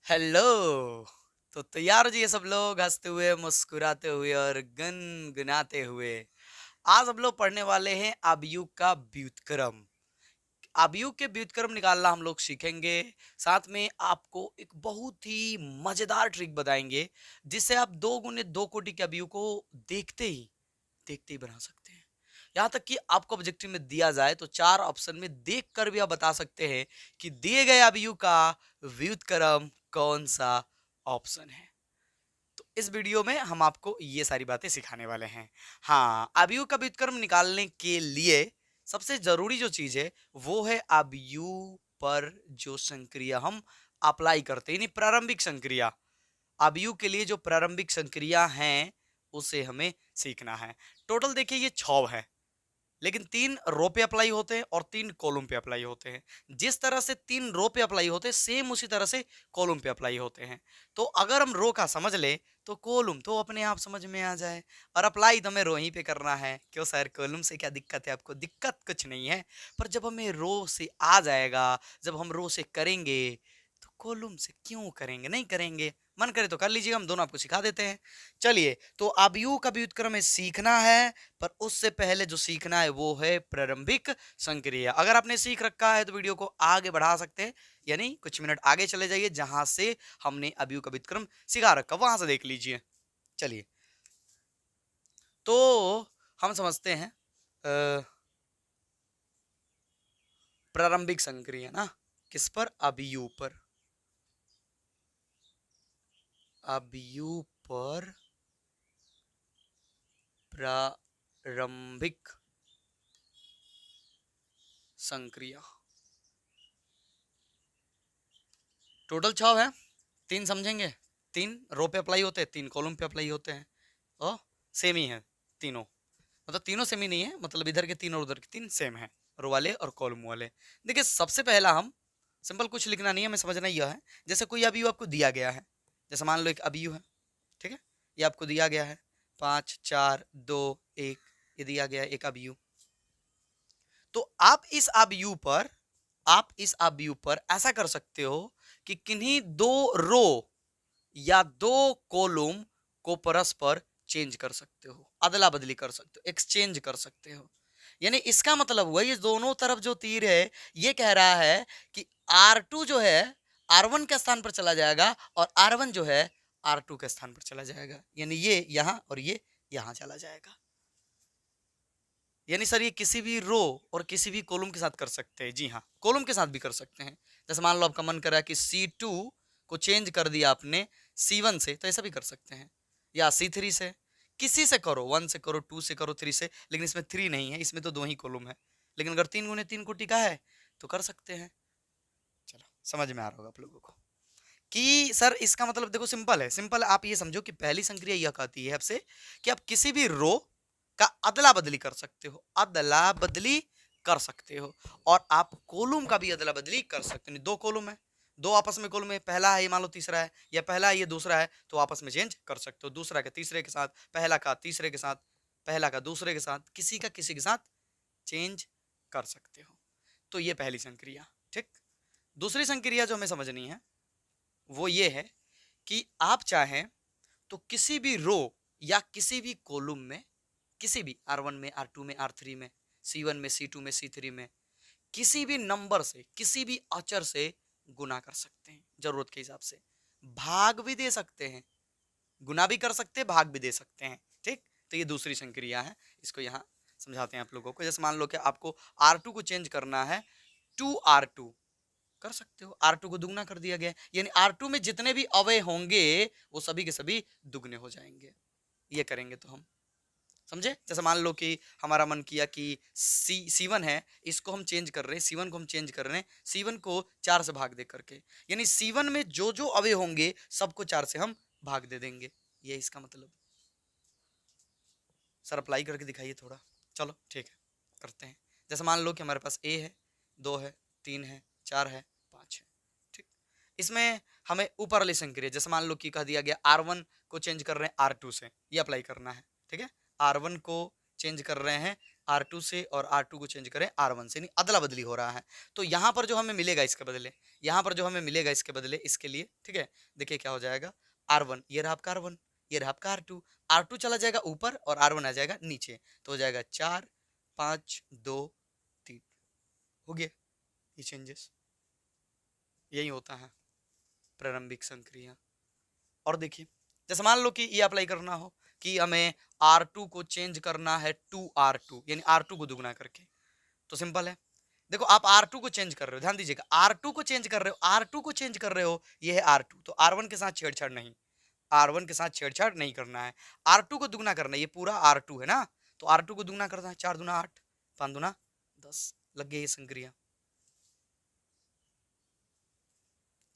Hello. तो तैयार हो जी ये सब लोग हंसते हुए मुस्कुराते हुए और गुनगुनाते हुए। आज हम लोग पढ़ने वाले हैं आबयू का व्युत्क्रम। आबयू के व्युत्क्रम निकालना हम लोग सीखेंगे। साथ में आपको एक बहुत ही मजेदार ट्रिक बताएंगे जिससे आप दो गुने दो कोटि के आबयू को देखते ही बना सकते हैं। यहाँ तक कि आपको ऑब्जेक्टिव में दिया जाए तो चार ऑप्शन में देख कर भी आप बता सकते हैं कि दिए गए अवयव का व्युत्क्रम कौन सा ऑप्शन है। तो इस वीडियो में हम आपको ये सारी बातें सिखाने वाले हैं। हाँ, अवयव का व्युत्क्रम निकालने के लिए सबसे जरूरी जो चीज है वो है अवयव पर जो संक्रिया हम अप्लाई करते हैं, यानी प्रारंभिक संक्रिया। अवयव के लिए जो प्रारंभिक संक्रिया हैं उसे हमें सीखना है। टोटल देखिए ये 6 है, लेकिन 3 रो पे अप्लाई होते हैं और 3 कॉलम पे अप्लाई होते हैं। जिस तरह से 3 रो पे अप्लाई होते हैं सेम उसी तरह से कॉलम पे अप्लाई होते हैं। तो अगर हम रो का समझ ले तो कॉलम तो अपने आप समझ में आ जाए, और अप्लाई तो हमें रो ही पे करना है। क्यों सर, कॉलम से क्या दिक्कत है आपको? दिक्कत कुछ नहीं है, पर जब हमें रो से आ जाएगा, जब हम रो से करेंगे तो कॉलम से क्यों करेंगे? नहीं करेंगे। मन करे तो कर लीजिएगा, हम दोनों आपको सिखा देते हैं। चलिए, तो अवयव का व्युत्क्रम में सीखना है, पर उससे पहले जो सीखना है वो है प्रारंभिक संक्रिया। अगर आपने सीख रखा है तो वीडियो को आगे बढ़ा सकते हैं, यानी कुछ मिनट आगे चले जाइए जहां से हमने अवयव का व्युत्क्रम सिखा रखा वहां से देख लीजिए। चलिए, तो हम समझते हैं प्रारंभिक संक्रिया ना, किस पर? अवयव पर। अवयव पर प्रारंभिक संक्रिया। टोटल 6 है, 3 समझेंगे। 3 रो पे अप्लाई होते हैं, 3 कॉलम पे अप्लाई होते हैं, और सेम ही है तीनों। मतलब तीनों सेम ही नहीं है, मतलब इधर के 3 और उधर के 3 सेम है, रो वाले और कॉलम वाले। देखिए, सबसे पहला हम सिंपल, कुछ लिखना नहीं है, हमें समझना यह है। जैसे कोई अवयव आपको दिया गया है, जैसे मान लो एक अवयव है, ठीक है, ये आपको दिया गया है 5 4 2 1, ये दिया गया है एक अवयव। तो आप इस अवयव पर ऐसा कर सकते हो कि किन्हीं दो रो या दो कॉलम को परस्पर चेंज कर सकते हो, अदला बदली कर सकते हो, एक्सचेंज कर सकते हो। यानी इसका मतलब हुआ ये दोनों तरफ जो तीर है ये कह रहा है कि R2 जो है R1 के स्थान पर चला जाएगा, और R1 जो है R2 के स्थान पर चला जाएगा। यानी ये यहां और ये यहां चला जाएगा। यानी सर ये किसी भी रो और किसी भी कॉलम के साथ कर सकते हैं। जी हाँ, कॉलम के साथ भी कर सकते हैं। जैसे मान लो आपका मन कर रहा है कि C2 को चेंज कर दिया आपने C1 से, तो ऐसा भी कर सकते हैं। या C3 से, किसी से करो, 1 से करो, 2 से करो, 3 से। लेकिन इसमें 3 नहीं है, इसमें तो 2 ही कॉलम है। लेकिन अगर 3 गुने 3 कोटि का है तो कर सकते हैं। चलो, समझ में आ रहा होगा आप लोगों को कि सर इसका मतलब देखो सिंपल है। सिंपल आप ये समझो कि पहली संक्रिया यह कहती है आपसे कि आप किसी भी रो का अदला बदली कर सकते हो, अदला बदली कर सकते हो। और आप कॉलम का भी अदला बदली कर सकते हो। दो कॉलम है, दो आपस में कॉलम है, पहला है ये मान लो तीसरा है, या पहला है ये दूसरा है, तो आपस में चेंज कर सकते हो। दूसरा का तीसरे के साथ, पहला का तीसरे के साथ, पहला का दूसरे के साथ, किसी का किसी के साथ चेंज कर सकते हो। तो ये पहली संक्रिया। ठीक, दूसरी संक्रिया जो हमें समझनी है वो ये है कि आप चाहें तो किसी भी रो या किसी भी कॉलम में, किसी भी R1 में, R2 में, R3 में, C1 में, C2 में, C3 में, किसी भी नंबर से, किसी भी अचर से गुना कर सकते हैं। जरूरत के हिसाब से भाग भी दे सकते हैं, गुना भी कर सकते हैं, भाग भी दे सकते हैं। ठीक, तो ये दूसरी संक्रिया है। इसको यहाँ समझाते हैं आप लोगों को। जैसे मान लो कि आपको R2 को चेंज करना है 2R2, कर सकते हो। R2 को दुगना कर दिया गया, यानी R2 में जितने भी अवयव होंगे वो सभी के सभी दुगने हो जाएंगे। ये करेंगे तो हम समझे। जैसे मान लो कि हमारा मन किया कि C1 है, इसको हम चेंज कर रहे हैं, C1 को हम चेंज कर रहे हैं, C1 को 4 से भाग दे करके, यानी C1 में जो जो अवयव होंगे सबको 4 से हम भाग दे देंगे। ये इसका मतलब। सर अप्लाई करके दिखाइए थोड़ा। चलो ठीक है, करते हैं। जैसे मान लो कि हमारे पास A है, 2 है, 3 है, 4 है, 5 है। ठीक, इसमें हमें ऊपर वाली संक्रिया, जैसे मान लो कि कह दिया गया R1 को चेंज कर रहे हैं R2 से, ये अप्लाई करना है। ठीक है, R1 को चेंज कर रहे हैं R2 से और R2 को चेंज करें R1 से, नहीं अदला बदली हो रहा है। तो यहाँ पर जो हमें मिलेगा इसके बदले, यहाँ पर जो हमें मिलेगा इसके बदले, इसके लिए ठीक है, देखिए क्या हो जाएगा, R1 ये रहा आपका R1, ये रहा आपका R2, R2 चला जाएगा ऊपर और R1 आ जाएगा नीचे, तो हो जाएगा 4 5 2 3, हो गया ये चेंजेस। यही होता है प्रारंभिक संक्रिया। और देखिए जैसे मान लो कि ये अप्लाई करना हो कि हमें R2 को चेंज करना है टू R2, यानी R2 को दुगना करके, तो सिंपल है। देखो आप R2 को चेंज कर रहे हो, ध्यान दीजिएगा, R2 को चेंज कर रहे हो, R2 को चेंज कर रहे हो, ये है R2, तो R1 के साथ छेड़छाड़ नहीं, R1 के साथ छेड़छाड़ नहीं करना है, R2 को दुगना करना है, ये पूरा R2 है ना, तो R2 को दुगना करना है, 4 दूना 8, 5 दूना 10, लग गई ये संक्रिया।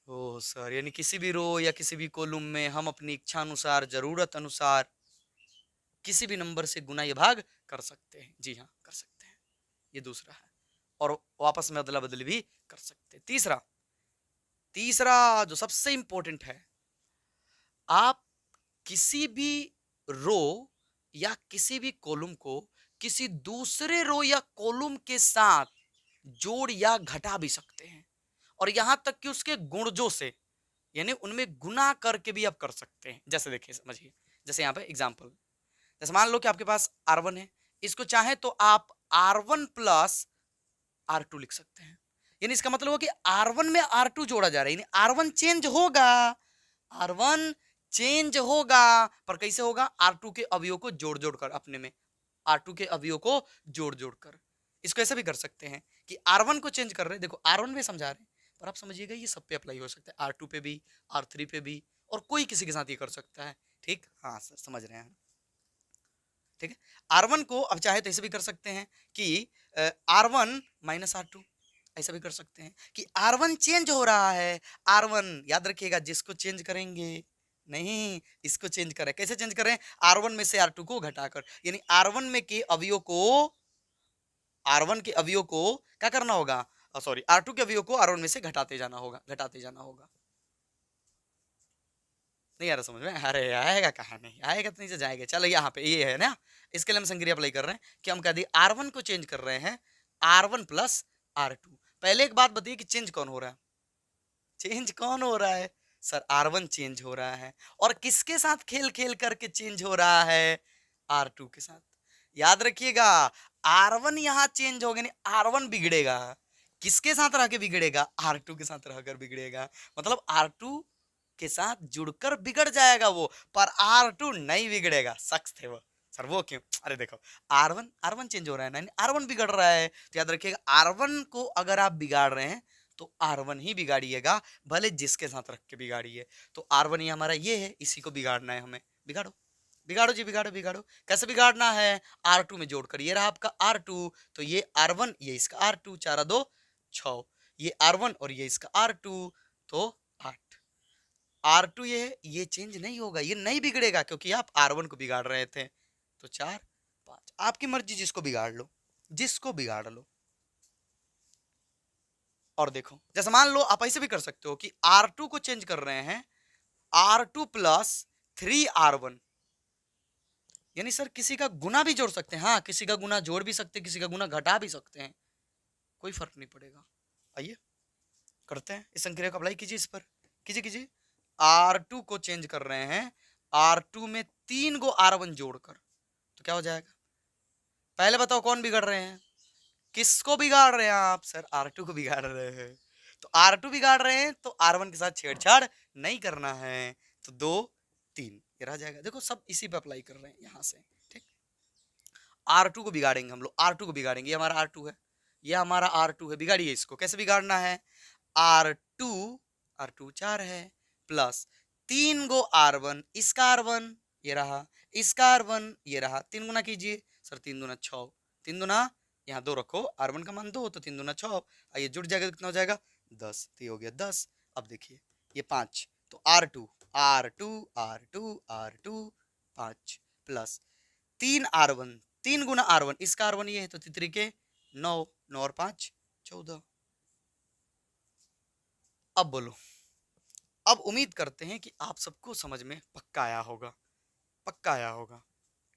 ओह सर, यानी किसी भी रो या किसी भी कॉलम में हम अपनी इच्छा अनुसार, जरूरत अनुसार किसी भी नंबर से गुना या भाग कर सकते हैं। जी हाँ, कर सकते हैं, ये दूसरा है। और वापस में अदला बदली भी कर सकते हैं। तीसरा, तीसरा जो सबसे इंपॉर्टेंट है, आप किसी भी रो या किसी भी कॉलम को किसी दूसरे रो या कॉलम के साथ जोड़ या घटा भी सकते हैं, और यहां तक कि उसके गुणजों से, यानी उनमें गुना करके भी आप कर सकते हैं। जैसे देखिए समझिए, जैसे यहाँ पे एग्जांपल, जैसे मान लो कि आपके पास R1 है, इसको चाहे तो आप R1 प्लस R2 लिख सकते हैं, यानी इसका मतलब हुआ कि R1 में R2 जोड़ा जा रहा है, यानी R1 चेंज होगा, R1 चेंज होगा, पर कैसे होगा, R2 के अवयव को जोड़ जोड़ कर, अपने में R2 के अवयव को जोड़ जोड़ कर। इसको ऐसे भी कर सकते हैं कि R1 को चेंज कर रहे हैं, देखो R1 में समझा रहे हैं, पर आप समझिएगा ये सब पे अप्लाई हो सकता है, R2 पे भी, R3 पे भी, और कोई किसी के साथ ये कर सकता है। ठीक, हाँ सर समझ रहे हैं, ठीक है। R1 को अब चाहे तो ऐसे भी कर सकते हैं कि R1 माइनस R2, ऐसा भी कर सकते हैं कि R1 चेंज हो रहा है, R1 याद रखिएगा, जिसको चेंज करेंगे, नहीं इसको चेंज करें, कैसे चेंज करें, R1 में से R2 को घटाकर, यानी R1 में के अवयव को, R1 के अवयव को क्या करना होगा, सॉरी R2 के अवयव को R1 में से घटाते जाना होगा, घटाते जाना होगा। नहीं आ रहा समझ में, अरे आएगा कहाँ, नहीं आएगा तो नहीं से जाएगा। चलो यहाँ पे ये है ना, इसके लिए हम संक्रिया अप्लाई कर रहे हैं कि हम कह दिए R1 को चेंज कर रहे हैं R1 प्लस R2। पहले एक बात बताइए कि चेंज कौन हो रहा है, चेंज कौन हो रहा है, सर R1 चेंज हो रहा है, और किसके साथ खेल खेल करके चेंज हो रहा है, R2 के साथ। याद रखिएगा, R1 यहाँ चेंज हो गया, नहीं R1 बिगड़ेगा, किसके साथ रह के बिगड़ेगा, R2 के साथ रहकर बिगड़ेगा, मतलब R2 के साथ जुड़कर बिगड़ जाएगा वो, पर R2 नहीं बिगड़ेगा, शख्स थे वो। सर वो क्यों, अरे देखो R1 चेंज हो रहा है ना, R1 बिगड़ रहा है, तो याद रखिएगा R1 को अगर आप बिगाड़ रहे हैं तो R1 ही बिगाड़िएगा, भले जिसके साथ रख के बिगाड़िए। तो R1 ही हमारा ये है, इसी को बिगाड़ना है हमें, बिगाड़ो बिगाड़ो जी, बिगाड़ो बिगाड़ो, कैसे बिगाड़ना है, R2 में जोड़कर, ये रहा आपका R2, तो ये R1 ये इसका R2, 4 2 6, ये R1 और ये इसका R2, तो 8, R2 ये चेंज नहीं होगा, ये नहीं बिगड़ेगा, क्योंकि आप R1 को बिगाड़ रहे थे। तो 4 5, आपकी मर्जी, जिसको बिगाड़ लो, जिसको बिगाड़ लो। और देखो जैसे मान लो आप ऐसे भी कर सकते हो कि R2 को चेंज कर रहे हैं R2 प्लस 3R1, यानी सर किसी का गुना भी जोड़ सकते हैं, हाँ किसी का गुना जोड़ भी सकते हैं, किसी का गुना घटा भी सकते हैं, कोई फर्क नहीं पड़ेगा। आइए करते हैं, इस संक्रिया को अप्लाई कीजिए, इस पर कीजिए कीजिए। R2 को चेंज कर रहे हैं R2 में 3 गो R1 जोड़कर, तो क्या हो जाएगा, पहले बताओ कौन बिगड़ रहे हैं, किसको बिगाड़ रहे हैं आप, सर R2 को बिगाड़ रहे हैं, तो R2 बिगाड़ रहे हैं तो R1 के साथ छेड़छाड़ नहीं करना है, तो 2 3 ये रह जाएगा। देखो सब इसी पे अप्लाई कर रहे हैं यहाँ से, ठीक। R2 को बिगाड़ेंगे हम लोग, R2 को बिगाड़ेंगे, ये हमारा R2 है, ये हमारा R2 है, बिगाड़िए इसको, कैसे बिगाड़ना है, R2 R2 4 है, प्लस 3 गो R1, इसका R1 ये रहा, इसका R1 ये रहा, 3 गुना कीजिए सर, 3 दूना 6, 3 दूना यहाँ 2 रखो, R1 का मान 2, तो 3 दूना 6, आइए जुड़ जाएगा तो कितना हो जाएगा 10, तो ये हो गया 10। अब देखिए ये 5, तो R2 R2 R2 R2 5 plus 3R1, 3 गुना R1, इसका R1 ये है, तो 3 के 9, 9 और 5 14। अब बोलो, अब उम्मीद करते हैं कि आप सबको समझ में पक्का आया होगा, पक्का आया होगा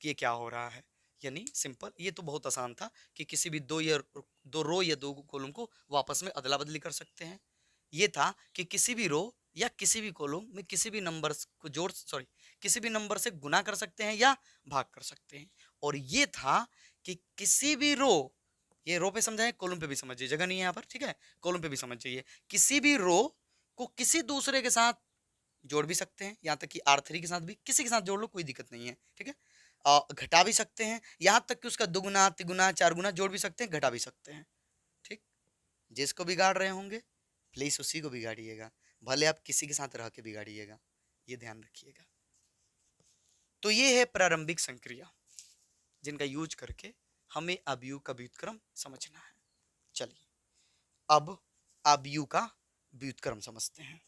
कि ये क्या हो रहा है। यानी सिंपल, ये तो बहुत आसान था कि किसी भी दो रो या दो कॉलम को वापस में अदला बदली कर सकते हैं। ये था कि किसी भी रो या किसी भी कॉलम में किसी भी नंबर को किसी भी नंबर से गुना कर सकते हैं या भाग कर सकते हैं। और ये था कि किसी भी रो, ये रो पे समझाएं, कॉलम पे भी समझिए, जगह नहीं है यहाँ पर, ठीक है, कॉलम पे भी समझ जाइए। किसी भी रो को किसी दूसरे के साथ जोड़ भी सकते हैं, यहाँ तक कि R3 के साथ भी किसी के साथ जोड़ लो, कोई दिक्कत नहीं है, ठीक है। घटा भी सकते हैं, यहाँ तक कि उसका दुगुना तिगुना चार गुना जोड़ भी सकते हैं, घटा भी सकते हैं, ठीक। जिसको बिगाड़ रहे होंगे प्लीज उसी को बिगाड़िएगा, भले आप किसी के साथ रह के बिगाड़िएगा, ये ध्यान रखिएगा। तो ये है प्रारंभिक संक्रिया जिनका यूज करके हमें अवयव का व्युत्क्रम समझना है। चलिए अब अवयव का व्युत्क्रम समझते हैं।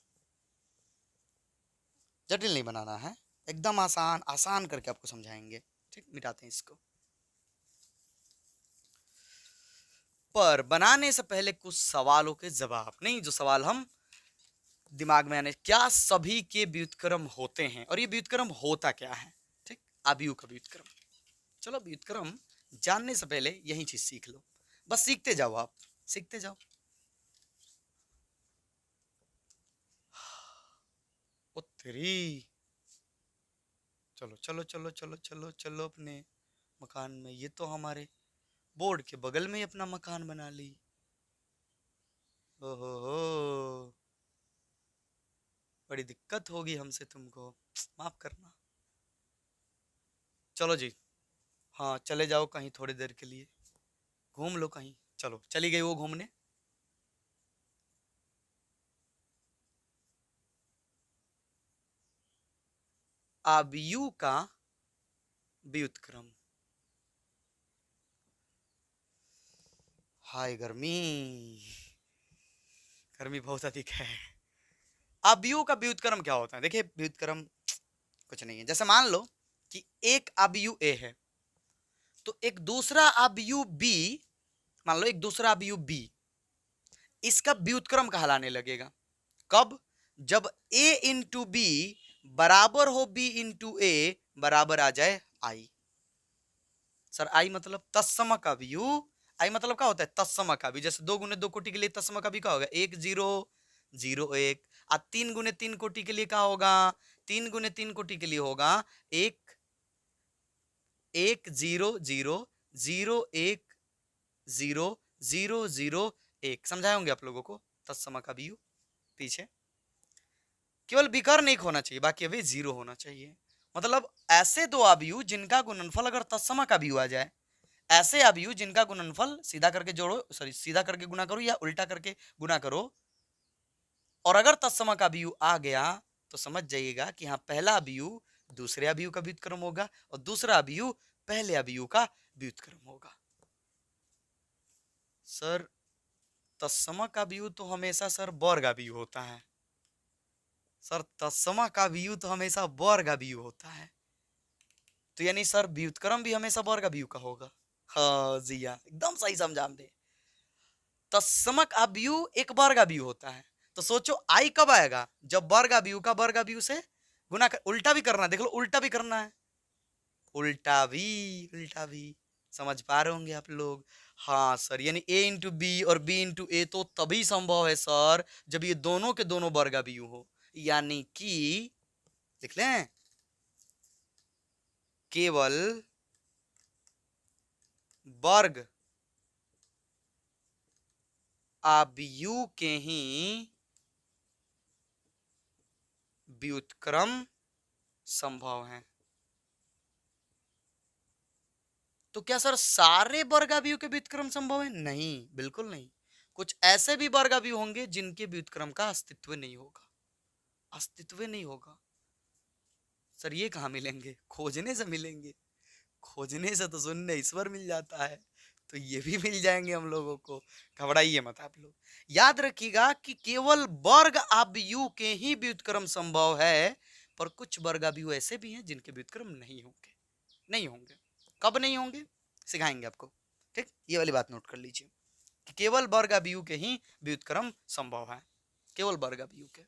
जटिल नहीं बनाना है, एकदम आसान आसान करके आपको समझाएंगे, ठीक। मिटाते हैं इसको। पर बनाने से पहले कुछ सवालों के जवाब, नहीं जो सवाल हम दिमाग में आने, क्या सभी के व्युत्क्रम होते हैं और ये व्युत्क्रम होता क्या है, ठीक। अवयव का व्युत्क्रम, चलो व्युत्क्रम जानने से पहले यही चीज सीख लो, बस सीखते जाओ, आप सीखते जाओ। उत्तरी, चलो चलो चलो चलो चलो चलो अपने मकान में, ये तो हमारे बोर्ड के बगल में ही अपना मकान बना ली। ओहो हो, बड़ी दिक्कत होगी हमसे तुमको, माफ करना। चलो जी, हाँ चले जाओ कहीं थोड़ी देर के लिए, घूम लो कहीं, चलो चली गई वो घूमने। अवयव का व्युत्क्रम, हाय गर्मी, गर्मी बहुत अधिक है। अवयव का व्युत्क्रम क्या होता है, देखिए व्युत्क्रम कुछ नहीं है, जैसे मान लो कि एक अवयव ए है तो एक दूसरा अवयव बी, मान लो एक दूसरा अवयव बी, इसका व्युत्क्रम कहलाने लगेगा। कब? जब a इंटू बी बराबर हो b इंटू ए बराबर आ जाए i। सर आई मतलब तत्समक अवयव, आई मतलब क्या होता है, तत्समक अवयव। जैसे 2 गुने 2 कोटि के लिए तत्समक अवयव क्या होगा, 1 0 0 1। और 3 गुने 3 कोटि के लिए क्या होगा, 3 गुने 3 कोटि के लिए होगा 1 1 0 0 0 1 0 0 0 1। समझाए होंगे आप लोगों को तत्समक अवयव पीछे। केवल विकर नहीं होना चाहिए, बाकी अभी 0 होना चाहिए। मतलब ऐसे दो अवयव जिनका गुणनफल अगर तत्समक अवयव आ जाए, ऐसे अवयव जिनका गुणनफल सीधा करके जोड़ो, सॉरी सीधा करके गुना करो या उल्टा करके गुना करो, और अगर तत्समक अवयव आ गया तो समझ जाइएगा कि हाँ पहला अवयव दूसरे अवयव का व्युत्क्रम होगा और दूसरा अवयव पहले अवयव का व्युत्क्रम होगा। सर तत्समक अवयव तो हमेशा सर वर्ग अवयव होता है, सर तत्समक अवयव तो हमेशा वर्ग अवयव होता है, तो यानी सर व्युत्क्रम भी हमेशा वर्ग अवयव का होगा। हाँ जी हाँ, एकदम सही समझा हमने। तत्समक अवयव एक वर्ग अवयव होता है, तो सोचो आई कब आएगा, जब वर्ग अवयव का वर्ग अवयव से गुना कर, उल्टा भी करना है, देख लो उल्टा भी करना है, उल्टा भी समझ पा रहे होंगे आप लोग। हाँ सर, यानी a इंटू बी और b इंटू ए तो तभी संभव है सर जब ये दोनों के दोनों वर्ग अवयव हो, यानी कि लिख लें केवल वर्ग अवयव के ही व्युत्क्रम संभव है। तो क्या सर सारे वर्ग अवयव के व्युत्क्रम संभव है? नहीं, बिल्कुल नहीं। कुछ ऐसे भी वर्ग अवयव होंगे जिनके व्युत्क्रम का अस्तित्व नहीं होगा, अस्तित्व नहीं होगा। सर ये कहाँ मिलेंगे, खोजने से मिलेंगे, खोजने से तो शून्य ईश्वर मिल जाता है, तो ये भी मिल जाएंगे हम लोगों को, घबराइए मत आप लोग। याद रखिएगा कि केवल वर्ग अवयव के ही व्युत्क्रम संभव है, पर कुछ वर्ग अवयव ऐसे भी हैं जिनके व्युत्क्रम नहीं होंगे, नहीं होंगे। कब नहीं होंगे सिखाएंगे आपको, ठीक। ये वाली बात नोट कर लीजिए कि केवल वर्ग अवयव के ही व्युत्क्रम संभव है, केवल वर्ग अवयव के।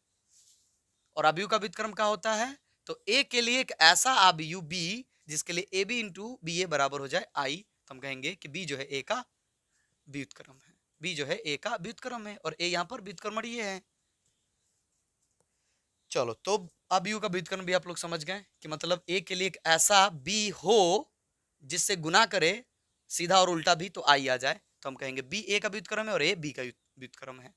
और अवयव का व्युत्क्रम क्या होता है, तो ए के लिए एक ऐसा अवयव बी जिसके लिए ए बी इंटू बी ए बराबर हो जाए आई, तो हम कहेंगे कि बी जो है ए का व्युत्क्रम है, बी जो है ए का व्युत्क्रम है और ए यहाँ पर व्युत्क्रमणीय है। चलो तो अब यू का व्युत्क्रम भी आप लोग समझ गए कि मतलब ए के लिए एक ऐसा बी हो जिससे गुना करे सीधा और उल्टा भी तो आई आ जाए, तो हम कहेंगे बी ए का व्युत्क्रम है और ए बी का व्युत्क्रम है।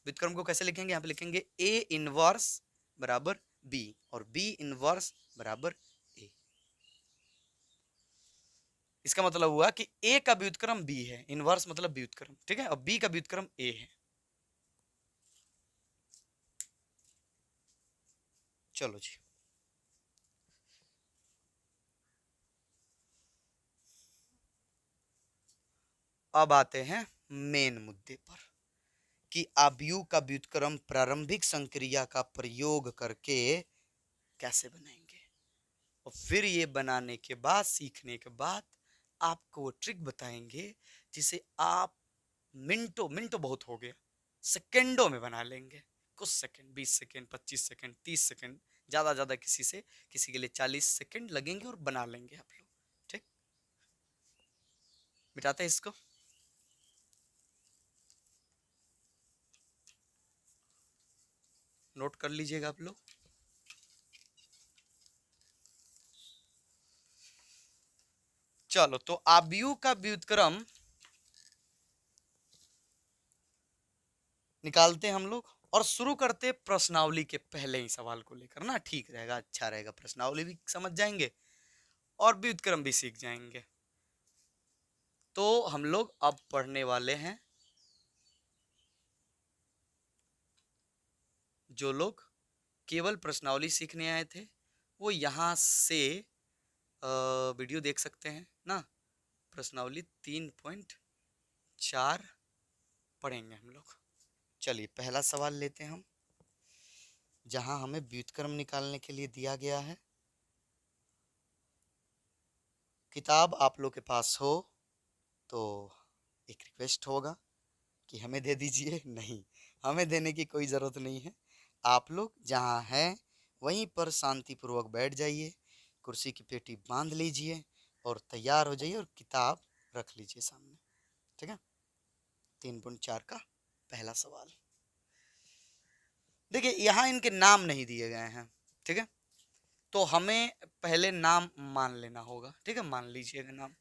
व्युत्क्रम को कैसे लिखेंगे, यहाँ पे लिखेंगे ए इनवर्स बराबर बी और बी इनवर्स बराबर ए। इसका मतलब हुआ कि ए का व्युत्क्रम बी है, इनवर्स मतलब व्युत्क्रम, ठीक है, और बी का व्युत्क्रम ए है। चलो जी, अब आते हैं मेन मुद्दे पर कि आव्यूह का व्युत्क्रम प्रारंभिक संक्रिया का प्रयोग करके कैसे बनाएंगे, और फिर ये बनाने के बाद, सीखने के बाद आपको वो ट्रिक बताएंगे जिसे आप मिनटों, मिनटों बहुत हो गया, सेकेंडों में बना लेंगे। कुछ सेकंड, 20 सेकंड, 25 सेकंड, 30 सेकंड, ज्यादा ज्यादा किसी के लिए 40 सेकंड लगेंगे और बना लेंगे आप लोग। ठीक, मिटाते हैं इसको। नोट कर लीजिएगा आप लोग। चलो तो आव्यूह का व्युत्क्रम निकालते हैं हम लोग और शुरू करते प्रश्नावली के पहले ही सवाल को लेकर ना, ठीक रहेगा, अच्छा रहेगा, प्रश्नावली भी समझ जाएंगे और व्युत्क्रम भी सीख जाएंगे। तो हम लोग अब पढ़ने वाले हैं, जो लोग केवल प्रश्नावली सीखने आए थे वो यहाँ से वीडियो देख सकते हैं ना। प्रश्नावली 3.4 पढ़ेंगे हम लोग। चलिए पहला सवाल लेते हैं हम, जहां हमें व्युत्क्रम निकालने के लिए दिया गया है। किताब आप लोग के पास हो तो एक रिक्वेस्ट होगा कि हमें दे दीजिए, नहीं हमें देने की कोई ज़रूरत नहीं है। आप लोग जहाँ हैं वहीं पर शांतिपूर्वक बैठ जाइए, कुर्सी की पेटी बांध लीजिए और तैयार हो जाइए और किताब रख लीजिए सामने। ठीक है, 3.4 का पहला सवाल। देखिए यहाँ इनके नाम नहीं दिए गए हैं, ठीक है, तो हमें पहले नाम मान लेना होगा। ठीक है, मान लीजिएगा नाम।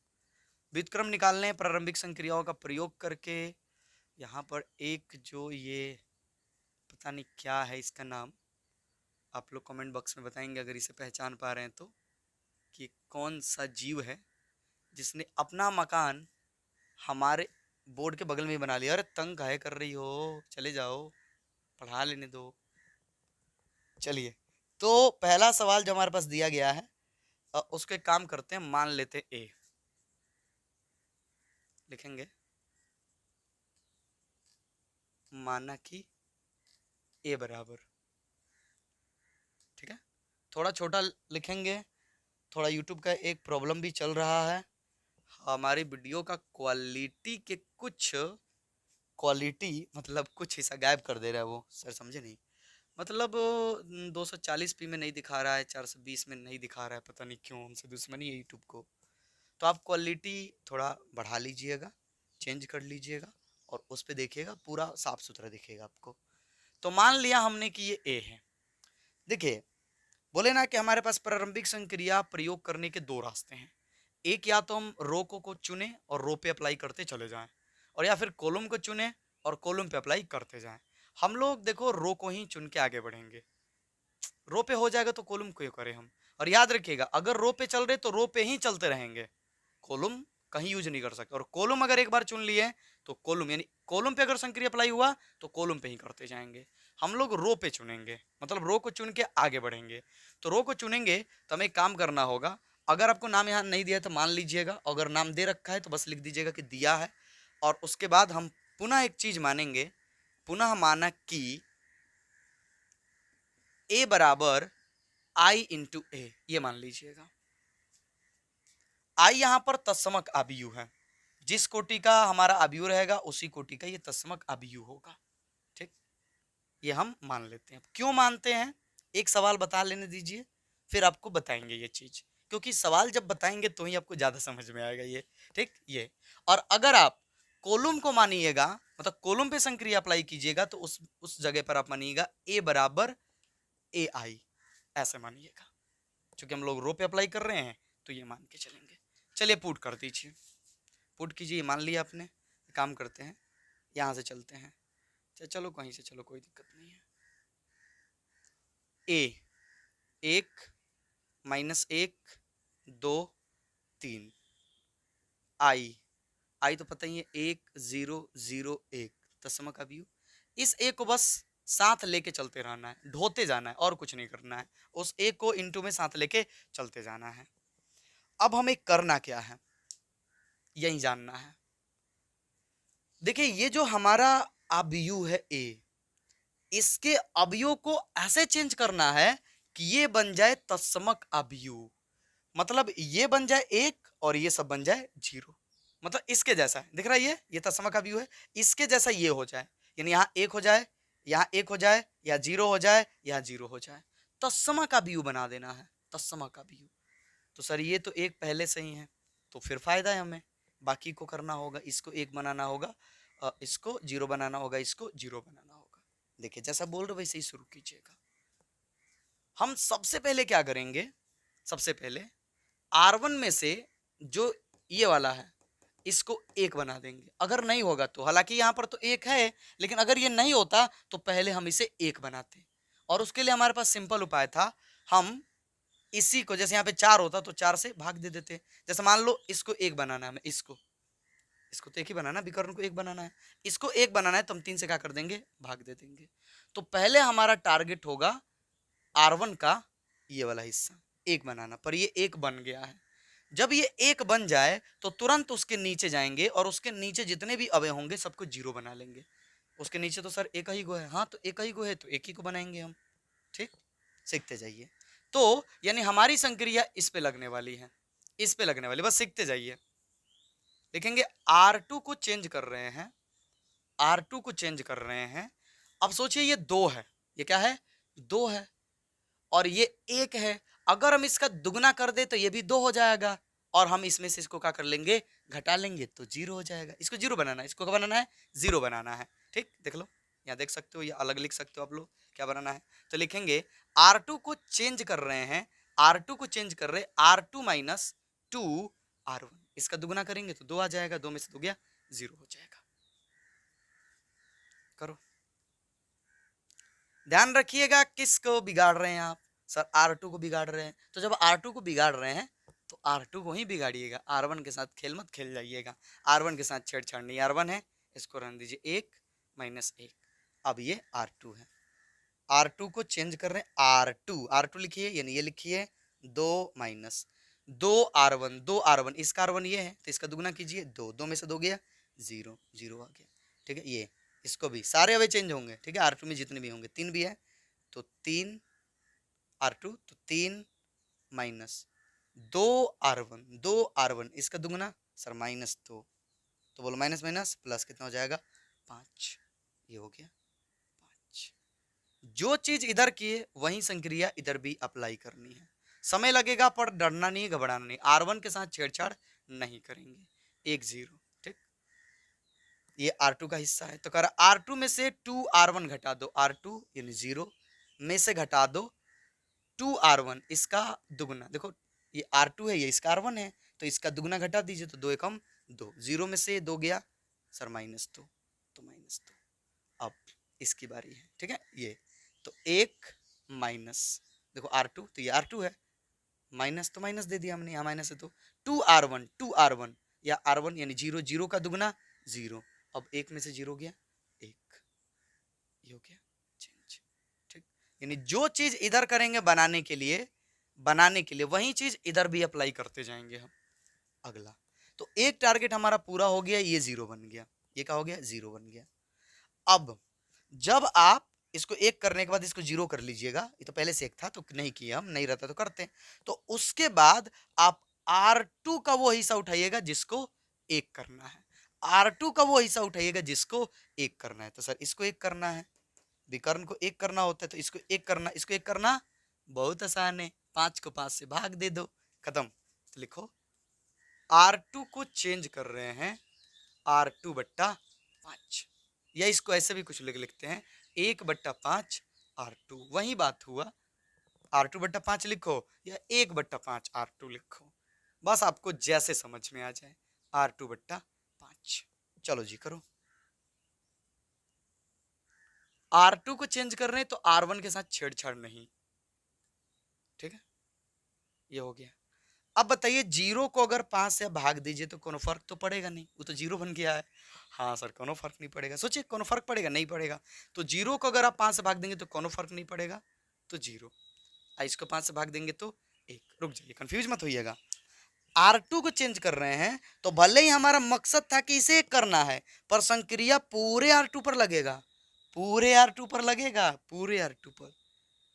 व्युत्क्रम निकालने प्रारंभिक संक्रियाओं का प्रयोग करके, यहाँ पर एक जो ये पता नहीं क्या है इसका नाम, आप लोग कमेंट बॉक्स में बताएंगे अगर इसे पहचान पा रहे हैं तो, कि कौन सा जीव है जिसने अपना मकान हमारे बोर्ड के बगल में ही बना लिया। अरे तंग काहे कर रही हो, चले जाओ, पढ़ा लेने दो। चलिए तो पहला सवाल जो हमारे पास दिया गया है उसको एक काम करते हैं, मान लेते ए, लिखेंगे माना कि ए बराबर, ठीक है, थोड़ा छोटा लिखेंगे, थोड़ा यूट्यूब का एक प्रॉब्लम भी चल रहा है, हमारी वीडियो का क्वालिटी के कुछ क्वालिटी मतलब कुछ हिस्सा गायब कर दे रहा है वो, सर समझे नहीं, मतलब 240p में नहीं दिखा रहा है, 420 में नहीं दिखा रहा है, पता नहीं क्यों, हमसे दुश्मनी है यूट्यूब को। तो आप क्वालिटी थोड़ा बढ़ा लीजिएगा, चेंज कर लीजिएगा और उस पर देखिएगा, पूरा साफ सुथरा दिखेगा आपको। तो मान लिया हमने कि ये ए है। देखिए बोले ना कि हमारे पास प्रारंभिक संक्रिया प्रयोग करने के दो रास्ते हैं, एक या तो हम रो को चुने और रो पे अप्लाई करते चले जाएं, और या फिर कॉलम को चुने और कॉलम पे अप्लाई करते जाएं। हम लोग देखो रो को ही चुन के आगे बढ़ेंगे, रो पे हो जाएगा तो कॉलम क्यों करें हम। और याद रखिएगा अगर रो पे चल रहे तो रो पे ही चलते रहेंगे, कॉलम कहीं यूज नहीं कर सकते, और कॉलम अगर एक बार चुन लिए तो कॉलम यानी कॉलम पे अगर संक्रिया अप्लाई हुआ तो कॉलम पे ही करते जाएंगे। हम लोग रो पे चुनेंगे, मतलब रो को चुन के आगे बढ़ेंगे। तो रो को चुनेंगे तो हमें काम करना होगा, अगर आपको नाम यहाँ नहीं दिया है तो मान लीजिएगा, अगर नाम दे रखा है तो बस लिख दीजिएगा कि दिया है। और उसके बाद हम पुनः एक चीज मानेंगे, पुनः माना कि ए बराबर आई इंटू ए, ये मान लीजिएगा। आई यहां पर तत्समक आव्यूह है, जिस कोटि का हमारा आव्यूह रहेगा उसी कोटि का ये तत्समक आव्यूह होगा। ठीक, ये हम मान लेते हैं। क्यों मानते हैं, एक सवाल बता लेने दीजिए फिर आपको बताएंगे ये चीज, क्योंकि सवाल जब बताएंगे तो ही आपको ज्यादा समझ में आएगा ये, ठीक ये। और अगर आप कोलुम को मानिएगा, मतलब कोलुम पे संक्रिया अप्लाई कीजिएगा, तो उस जगह पर आप मानिएगा ए बराबर ए आई, ऐसे मानिएगा। क्योंकि हम लोग रो पे अप्लाई कर रहे हैं तो ये मान के चलेंगे। चलिए पुट कर दीजिए, पुट कीजिए। मान लिया आपने, काम करते हैं, यहां से चलते हैं, चलो कहीं से चलो, कोई दिक्कत नहीं है। ए 1 माइनस 1 2 3, आई तो पता ही है 1 0 0 1 तस्मक अभी इस एक को बस साथ लेके चलते रहना है, ढोते जाना है और कुछ नहीं करना है। उस एक को इनटू में साथ लेके चलते जाना है। अब हमें करना क्या है, यही जानना है। देखिए ये जो हमारा अवयव है ए, इसके अवयव को ऐसे चेंज करना है कि ये बन जाए तत्समक अवयव। मतलब ये बन जाए 1 और ये सब बन जाए 0। मतलब इसके जैसा है, दिख रहा है ये तत्समक अवयव है, इसके जैसा ये हो जाए, यानी यहाँ 1 हो जाए, यहाँ 1 हो जाए, या 0 हो जाए, या 0 हो जाए, तत्समक अवयव बना देना है, तत्समक अवयव। तो सर ये तो एक पहले से ही है, तो फिर फायदा है हमें, बाकी को करना होगा, इसको 1 बनाना होगा, इसको 0 बनाना होगा, इसको 0 बनाना होगा। देखिए जैसा बोल रहे वैसे ही शुरू कीजिएगा। हम सबसे पहले क्या करेंगे, सबसे पहले R1 में से जो ये वाला है इसको 1 बना देंगे। अगर नहीं होगा तो, हालांकि यहाँ पर तो 1 है, लेकिन अगर ये नहीं होता तो पहले हम इसे 1 बनाते, और उसके लिए हमारे पास सिंपल उपाय था, हम इसी को, जैसे यहाँ पे 4 होता तो 4 से भाग दे देते। जैसे मान लो इसको 1 बनाना है, हमें इसको तो 1 ही बनाना, विकर्ण को 1 बनाना है, इसको 1 बनाना है, तो हम 3 से क्या कर देंगे, भाग दे देंगे। तो पहले हमारा टारगेट होगा R1 का ये वाला हिस्सा 1 बनाना, पर ये 1 बन गया है। जब ये 1 बन जाए तो तुरंत उसके नीचे जाएंगे और उसके नीचे जितने भी अवयव होंगे सबको 0 बना लेंगे। उसके नीचे तो सर एक ही गो है, हाँ तो एक ही गो है तो एक ही को बनाएंगे हम, ठीक। सीखते जाइए। तो यानी हमारी संक्रिया इस पे लगने वाली है, इस पे लगने वाली, बस सीखते जाइए। देखेंगे R2 को चेंज कर रहे हैं, R2 को चेंज कर रहे हैं। अब सोचिए ये 2 है, ये क्या है, 2 है, और ये 1 है। अगर हम इसका दुगना कर दे तो ये भी 2 हो जाएगा, और हम इसमें से इसको क्या कर लेंगे, घटा लेंगे तो 0 हो जाएगा। इसको 0 बनाना है, इसको क्या बनाना है, 0 बनाना है, ठीक। देख लो यहाँ देख सकते हो, या अलग लिख सकते हो आप लोग, क्या बनाना है। तो लिखेंगे R2 को चेंज कर रहे हैं, R2 को चेंज कर रहे, R2 माइनस 2 R1, इसका दुगना करेंगे तो 2 आ जाएगा, 2 में से 2 गया 0 हो जाएगा। करो, ध्यान रखिएगा किसको बिगाड़ रहे हैं आप, सर R2 को बिगाड़ रहे हैं। तो जब R2 को बिगाड़ रहे हैं तो R2 को ही बिगाड़िएगा, R1 के साथ खेल मत खेल जाइएगा, R1 के साथ छेड़छाड़ नहीं। R1 है, इसको रहने दीजिए 1 माइनस 1। अब ये R2 है, R2 को चेंज कर रहे हैं, R2 लिखिए, यानी ये लिखिए 2 माइनस 2R1, 2R1, इसका R1 ये है तो इसका दुगना कीजिए, 2 में से 2 गया 0, 0 आ गया, ठीक है। ये इसको भी सारे अवे चेंज होंगे, ठीक है, R2 में जितने भी होंगे, 3 भी है तो 3 R2, तो 3 माइनस 2R1, इसका दुगना सर माइनस 2, तो बोलो माइनस माइनस प्लस कितना हो जाएगा, 5, ये हो गया 5। जो चीज इधर की है वही संक्रिया इधर भी अप्लाई करनी है। समय लगेगा पर डरना नहीं, घबराना नहीं, R1 के साथ छेड़छाड़ नहीं करेंगे, 1 0, ठीक। ये R2 का हिस्सा है, तो कर R2 में से 2R1 घटा दो, R2 यानी 0 में से घटा दो 2R1, इसका दुगना, देखो ये R2 है, ये इसका R1 है, तो इसका दुगना घटा दीजिए, तो 2 एकम 2, 0 में से 2 गया सर -2, तो -2। अब इसकी बारी है, ठीक है। ये तो 1 माइनस, देखो R2 तो ये R2 है, माइनस तो माइनस दे दिया हमने, यहाँ माइनस है तो 2R1 या R1 यानी 0, 0 का दुगना 0, अब 1 में से 0 गया 1, ये हो गया चेंज, ठीक। यानी जो चीज इधर करेंगे बनाने के लिए वही चीज इधर भी अप्लाई करते जाएंगे हम। अगला तो एक टारगेट हमारा पूरा हो गया, ये 0 बन गया, ये क्या हो गया, 0 बन गया। अब जब आप इसको 1 करने के बाद इसको 0 कर लीजिएगा, ये तो पहले से 1 था तो नहीं किया हम, नहीं रहता तो करते, तो उसके बाद आप R2 का वो हिस्सा उठाइएगा जिसको 1 करना है, R2 का वो हिस्सा उठाइएगा जिसको 1 करना है। तो सर इसको 1 करना है, विकर्ण को 1 करना होता है, तो इसको 1 करना, इसको 1 करना बहुत आसान है, 5 को 5 से भाग दे दो, खत्म। तो लिखो R2 को चेंज कर रहे हैं R2 बट्टा 5, या इसको ऐसे भी कुछ लिखते हैं 1 बट्टा 5 R2, वही बात हुआ। R2 बट्टा 5 लिखो या 1 बट्टा 5 R2 लिखो, बस आपको जैसे समझ में आ जाए। R2 बट्टा 5, चलो जी करो। R2 को चेंज कर रहे हैं तो R1 के साथ छेड़छाड़ नहीं, ठीक है, ये हो गया। अब बताइए जीरो को अगर 5 से भाग दीजिए तो कोनो फर्क तो पड़ेगा नहीं, वो तो जीरो बन गया है। हाँ सर कोनो फर्क नहीं पड़ेगा, सोचिए कोनो फर्क पड़ेगा, नहीं पड़ेगा। तो जीरो को अगर आप 5 से भाग देंगे तो कोनो फर्क नहीं पड़ेगा, तो जीरो। इसको 5 से भाग देंगे तो 1। रुक जाइए, कंफ्यूज मत होइएगा। R2 को चेंज कर रहे हैं तो भले ही हमारा मकसद था कि इसे एक करना है, पर संक्रिया पूरे R2 पर लगेगा, पूरे R2 पर लगेगा, पूरे R2 पर,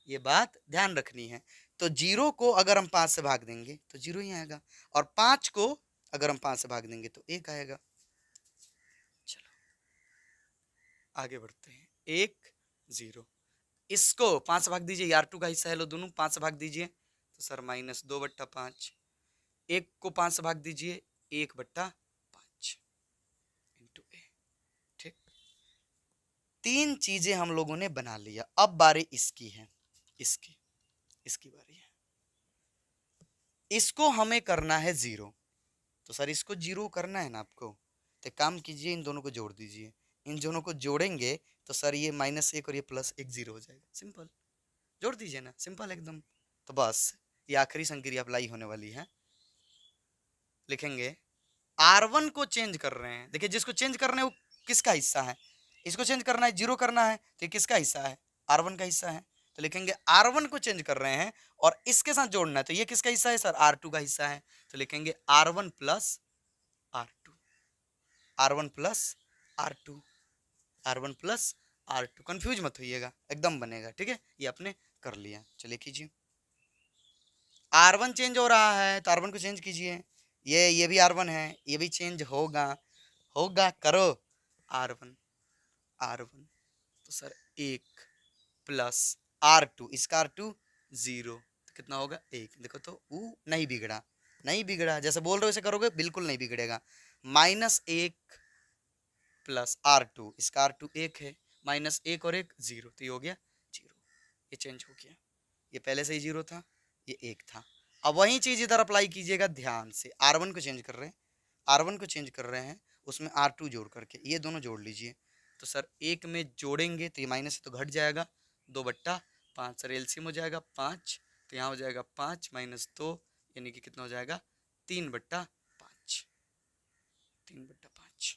ये बात ध्यान रखनी है। तो जीरो को अगर हम 5 से भाग देंगे तो जीरो ही आएगा, और 5 को अगर हम 5 से भाग देंगे तो 1 आएगा। चलो आगे बढ़ते हैं। 1 0, इसको 5 से भाग दीजिए, R2 का हिस्सा है लो, दोनों 5 से भाग दीजिए तो सर -2 बट्टा 5। 1 को 5 से भाग दीजिए 1 बट्टा 5 इंटू ए। ठीक, 3 चीजें हम लोगों ने बना लिया। अब बारी इसकी है, इसकी बारी है। इसको हमें करना है 0, तो सर इसको 0 करना है ना आपको, तो काम कीजिए इन दोनों को जोड़ दीजिए। इन दोनों को जोड़ेंगे तो सर ये -1 और ये +1 0 हो जाएगा, सिंपल। जोड़ दीजिए ना, सिंपल एकदम। तो बस ये आखिरी संक्रिया अप्लाई होने वाली है। लिखेंगे R1 को चेंज कर रहे हैं, देखिए जिसको चेंज करना है वो किसका हिस्सा है, इसको चेंज करना है, 0 करना है, तो ये किसका हिस्सा है, R1 का हिस्सा है। तो लिखेंगे R1 को चेंज कर रहे हैं और इसके साथ जोड़ना है, तो ये किसका हिस्सा है सर, R2 का हिस्सा है। तो लिखेंगे R1 plus R2, R1 plus R2, R1 plus R2। Confuse मत होइएगा, एकदम बनेगा, ठीक है। ये आपने कर लिया, चलिए कीजिए। R1 चेंज हो रहा है तो R1 को चेंज कीजिए, ये भी R1 है, ये भी चेंज होगा, होगा, करो। R1 R1, तो सर 1 प्लस R2, इसका R2 0, तो कितना होगा 1। देखो तो वो नहीं बिगड़ा, नहीं बिगड़ा, जैसे बोल रहे हो वैसे करोगे बिल्कुल नहीं बिगड़ेगा। -1 प्लस R2, इसका R2 1 है, -1 और 1 0, तो ये हो गया 0, ये चेंज हो गया। ये पहले से ही 0 था, ये 1 था। अब वही चीज इधर अप्लाई कीजिएगा ध्यान से। R1 को चेंज कर रहे हैं, R1 को चेंज कर रहे हैं, उसमें R2 जोड़ करके ये दोनों जोड़ लीजिए। तो सर 1 में जोड़ेंगे तो ये माइनस से तो घट जाएगा, 2 बट्टा 5, सर एलसीएम हो जाएगा 5, तो यहाँ हो जाएगा 5 -2, यानी कि कितना हो जाएगा 3 बट्टा 5, 3 बट्टा 5।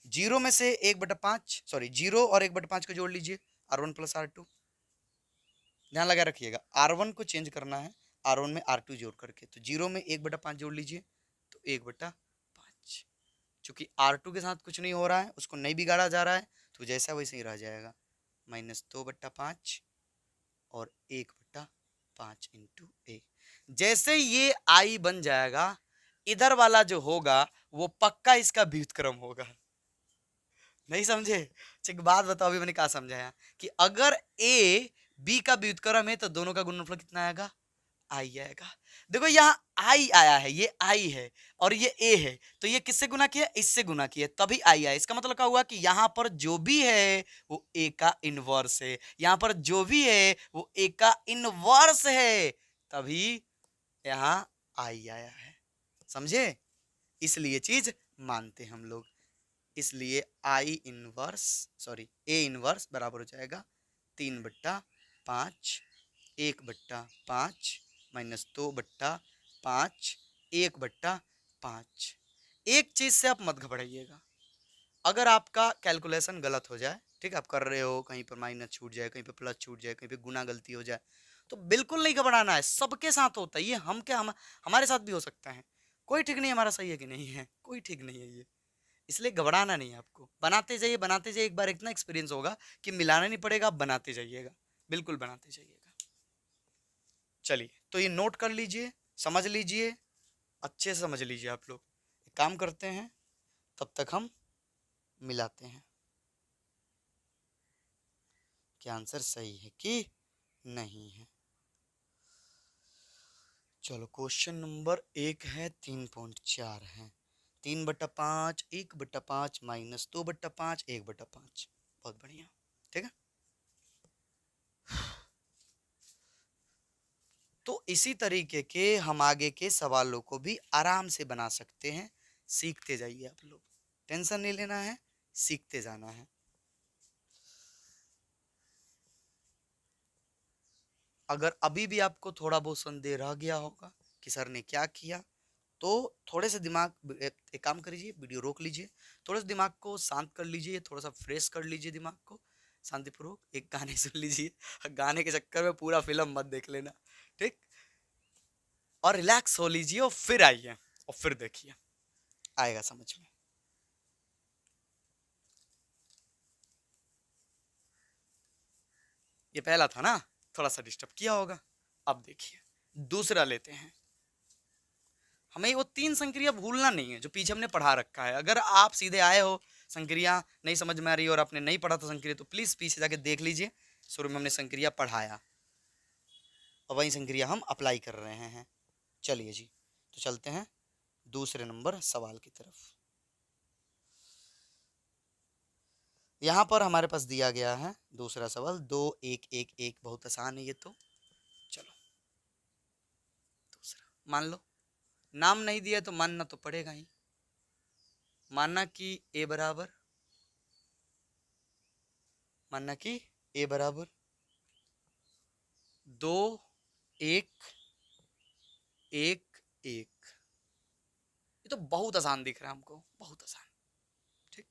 जीरो में से 1 बट्टा 5, सॉरी 0 और 1 बट्टा 5 को जोड़ लीजिए, R1 प्लस R2। ध्यान लगा रखिएगा, R1 को चेंज करना है R1 में R2 जोड़ करके, तो 0 में 1 बटा 5 जोड़ लीजिए तो 1 बटा 5। चूंकि R2 के साथ कुछ नहीं हो रहा है, उसको नहीं बिगाड़ा जा रहा है, तो जैसा वैसे ही रह जाएगा, -2 बट्टा 5 और 1 बट्टा 5 इंटू ए। जैसे ये आई बन जाएगा, इधर वाला जो होगा वो पक्का इसका व्युत्क्रम होगा। नहीं समझे? एक बात बताओ, अभी मैंने क्या समझाया कि अगर ए बी का व्युत्क्रम है तो दोनों का गुणनफल कितना आएगा, आई आएगा। देखो यहाँ आई आया है, ये आई है और ये ए है, तो ये किससे गुना किया, इससे गुना किया, तभी आई आया। इसका मतलब क्या हुआ कि यहाँ पर जो भी है वो ए का इनवर्स है, यहाँ पर जो भी है वो ए का इनवर्स है, तभी यहाँ आई आया है। समझे? इसलिए चीज मानते हम लोग। इसलिए आई इनवर्स, सॉरी ए इनवर्स बराबर हो जाएगा 3 बट्टा 5, 1 बट्टा 5 -2 बट्टा 5, 1 बट्टा 5। एक चीज से आप मत घबराइएगा, अगर आपका कैलकुलेशन गलत हो जाए, ठीक है, आप कर रहे हो कहीं पर माइनस छूट जाए, कहीं पर प्लस छूट जाए, कहीं पर गुना गलती हो जाए, तो बिल्कुल नहीं घबराना है। सबके साथ होता है ये, हम क्या हमारे साथ भी हो सकता है। कोई ठीक नहीं हमारा सही है कि नहीं है, कोई ठीक नहीं है ये, इसलिए घबराना नहीं है आपको। बनाते जाइए बनाते जाइए, एक बार इतना एक्सपीरियंस होगा कि मिलाना नहीं पड़ेगा, आप बनाते जाइएगा, बिल्कुल बनाते जाइएगा। चलिए तो ये नोट कर लीजिए, समझ लीजिए, अच्छे से समझ लीजिए आप लोग। एक काम करते हैं, तब तक हम मिलाते हैं कि आंसर सही है कि नहीं है। चलो क्वेश्चन नंबर 1 है 3.4 है 3/5 1/5 माइनस 2/5 1/5। बहुत बढ़िया, ठीक है। तो इसी तरीके के हम आगे के सवालों को भी आराम से बना सकते हैं। सीखते जाइए आप लोग, टेंशन नहीं लेना है, सीखते जाना है। अगर अभी भी आपको थोड़ा बहुत संदेह रह गया होगा कि सर ने क्या किया, तो थोड़े से दिमाग एक काम करिए, वीडियो रोक लीजिए, थोड़ा सा दिमाग को शांत कर लीजिए, थोड़ा सा फ्रेश कर लीजिए दिमाग को शांतिपूर्वक, एक गाने सुन लीजिए। गाने के चक्कर में पूरा फिल्म मत देख लेना, ठीक। और रिलैक्स हो लीजिए और फिर आइए और फिर देखिए, आएगा समझ में। ये पहला था ना, थोड़ा सा डिस्टर्ब किया होगा। अब देखिए दूसरा लेते हैं। हमें वो 3 संक्रिया भूलना नहीं है जो पीछे हमने पढ़ा रखा है। अगर आप सीधे आए हो, संक्रिया नहीं समझ में आ रही और आपने नहीं पढ़ा था संक्रिया, तो प्लीज पीछे जाके देख लीजिए, शुरू में हमने संक्रिया पढ़ाया और वही संक्रिया हम अप्लाई कर रहे हैं। चलिए जी, तो चलते हैं दूसरे नंबर सवाल की तरफ। यहाँ पर हमारे पास दिया गया है दूसरा सवाल 2 1 1 1। बहुत आसान है ये तो। चलो दूसरा मान लो, नाम नहीं दिया तो मानना तो पड़ेगा ही। मानना कि ए बराबर, मानना कि ए बराबर 2 1 1 1। ये तो बहुत आसान दिख रहा है हमको, बहुत आसान, ठीक।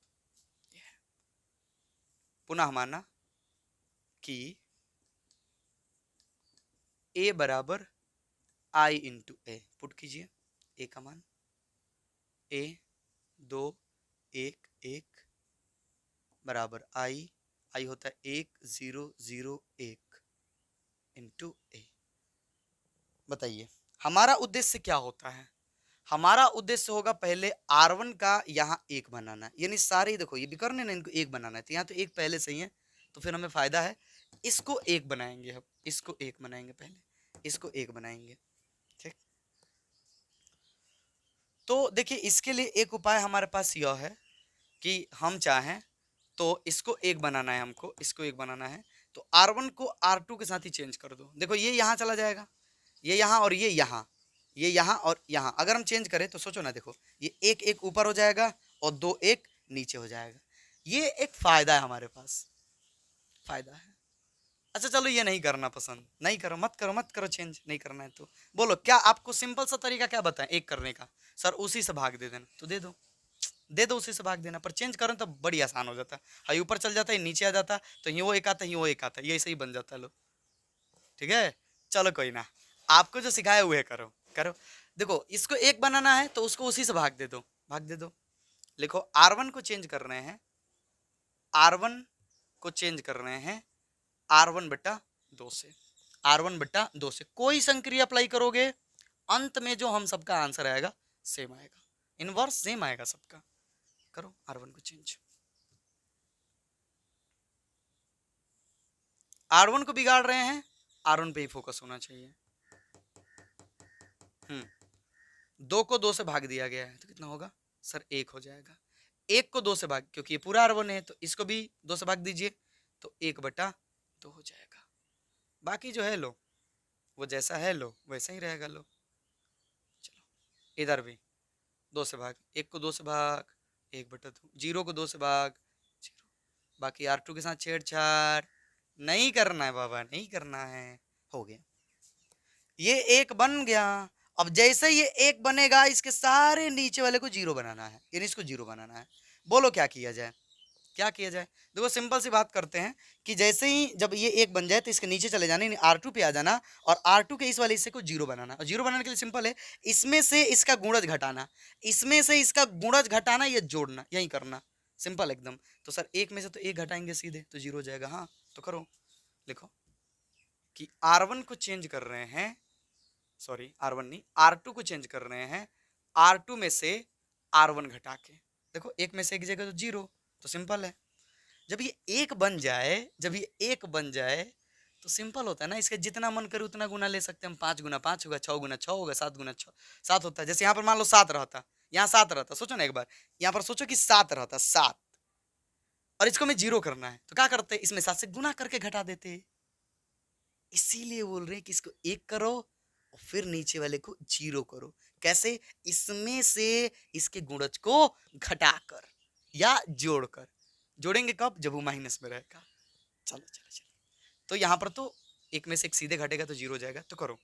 ये है। पुनः माना कि ए बराबर आई इंटू ए। पुट कीजिए ए का मान, ए 2 1 1 बराबर आई, आई होता है 1 0 0 1 इंटू ए। बताइए हमारा उद्देश्य क्या होता है। हमारा उद्देश्य होगा पहले R1 का यहाँ एक बनाना है, यानी सारे देखो ये भी करने ना, इनको एक बनाना है, तो यहाँ तो एक पहले से ही है, तो फिर हमें फायदा है। इसको एक बनाएंगे, हम इसको एक बनाएंगे, पहले इसको एक बनाएंगे, ठीक। तो देखिए इसके लिए एक उपाय हमारे पास यह है कि हम चाहें तो इसको एक बनाना है, हमको इसको एक बनाना है, तो R1 को R2 के साथ ही चेंज कर दो। देखो ये यहाँ चला जाएगा, ये यहाँ और ये यहाँ, ये यहाँ और यहाँ, अगर हम चेंज करें तो सोचो ना, देखो ये एक एक ऊपर हो जाएगा और 2 1 नीचे हो जाएगा। ये एक फायदा है हमारे पास, फायदा है। अच्छा चलो ये नहीं करना पसंद, नहीं करो, मत करो, मत करो चेंज, नहीं करना है तो बोलो क्या आपको सिंपल सा तरीका क्या बताएं एक करने का। सर उसी से भाग दे देना, तो दे दो, दे दो उसी से भाग देना, पर चेंज करो तो बड़ी आसान हो जाता है। हाई ऊपर चल जाता है, नीचे आ जाता है, तो ये वो एक आता है, ये वो एक आता है, ये ऐसे ही बन जाता है। लो ठीक है, चलो कोई ना, आपको जो सिखाया हुए करो करो। देखो इसको एक बनाना है तो उसको उसी से भाग दे दो, भाग दे दो। लिखो R1 को चेंज कर रहे हैं, R1 को चेंज कर रहे हैं R1/2 से, R1/2 से कोई संक्रिया अप्लाई करोगे, अंत में जो हम सबका आंसर आएगा सेम आएगा, इनवर्स सेम आएगा सबका। करो R1 को चेंज। R1 को बिगाड़ रहे हैं, R1 पे ही फोकस होना चाहिए। 2 को 2 से भाग दिया गया है तो कितना होगा सर, 1 हो जाएगा। 1 को 2 से भाग, क्योंकि ये पूरा R1 है तो इसको भी 2 से भाग दीजिए, तो 1/2 हो जाएगा। बाकी जो है लो, वो जैसा है लो वैसा ही रहेगा। लो चलो इधर भी 2 से भाग, 1 को 2 से भाग 1/2, 0 को 2 से भाग 0। बाकी R2 के साथ छेड़छाड़ नहीं करना है बाबा, नहीं करना है। हो गया, ये एक बन गया। अब जैसे ये एक बनेगा, इसके सारे नीचे वाले को 0 बनाना है, यानी इसको 0 बनाना है। बोलो क्या किया जाए, क्या किया जाए। देखो सिंपल सी बात करते हैं कि जैसे ही जब ये एक बन जाए तो इसके नीचे चले जाने, R2 पे आ जाना और R2 के इस वाले हिस्से को 0 बनाना। और 0 बनाने के लिए सिंपल है, इसमें से इसका गुणज घटाना, इसमें से इसका गुणज घटाना, ये जोड़ना, यही करना, सिंपल एकदम। तो सर एक में से तो एक घटाएंगे सीधे तो 0 हो जाएगा। हाँ तो करो, लिखो कि R1 को चेंज कर रहे हैं, सॉरी R1 नहीं, R2 को चेंज कर रहे हैं, R2 में से R1 घटा के। देखो एक में से एक जगह तो 0, तो सिंपल है। जब ये एक बन जाए, जब ये एक बन जाए तो सिंपल होता है ना, इसके जितना मन करे उतना गुना ले सकते हैं हम। 5 गुना 5 होगा, 6 गुना 6 होगा, 7 गुना 6 7 होता है। जैसे यहाँ पर मान लो 7 रहता, यहाँ 7 रहता, सोचो ना एक बार, यहाँ पर सोचो कि 7 रहता, 7, और इसको हमें 0 करना है, तो क्या करते हैं, इसमें 7 से गुना करके घटा देते। इसीलिए बोल रहे हैं कि इसको 1 करो और फिर नीचे वाले को 0 करो। कैसे? इसमें से इसके गुणज को घटाकर या जोड़कर। जोड़ेंगे कब? जब वो माइनस में रहेगा। चलो चलो चलो, तो यहां पर तो एक में से एक सीधे घटेगा तो 0 हो जाएगा। तो करो,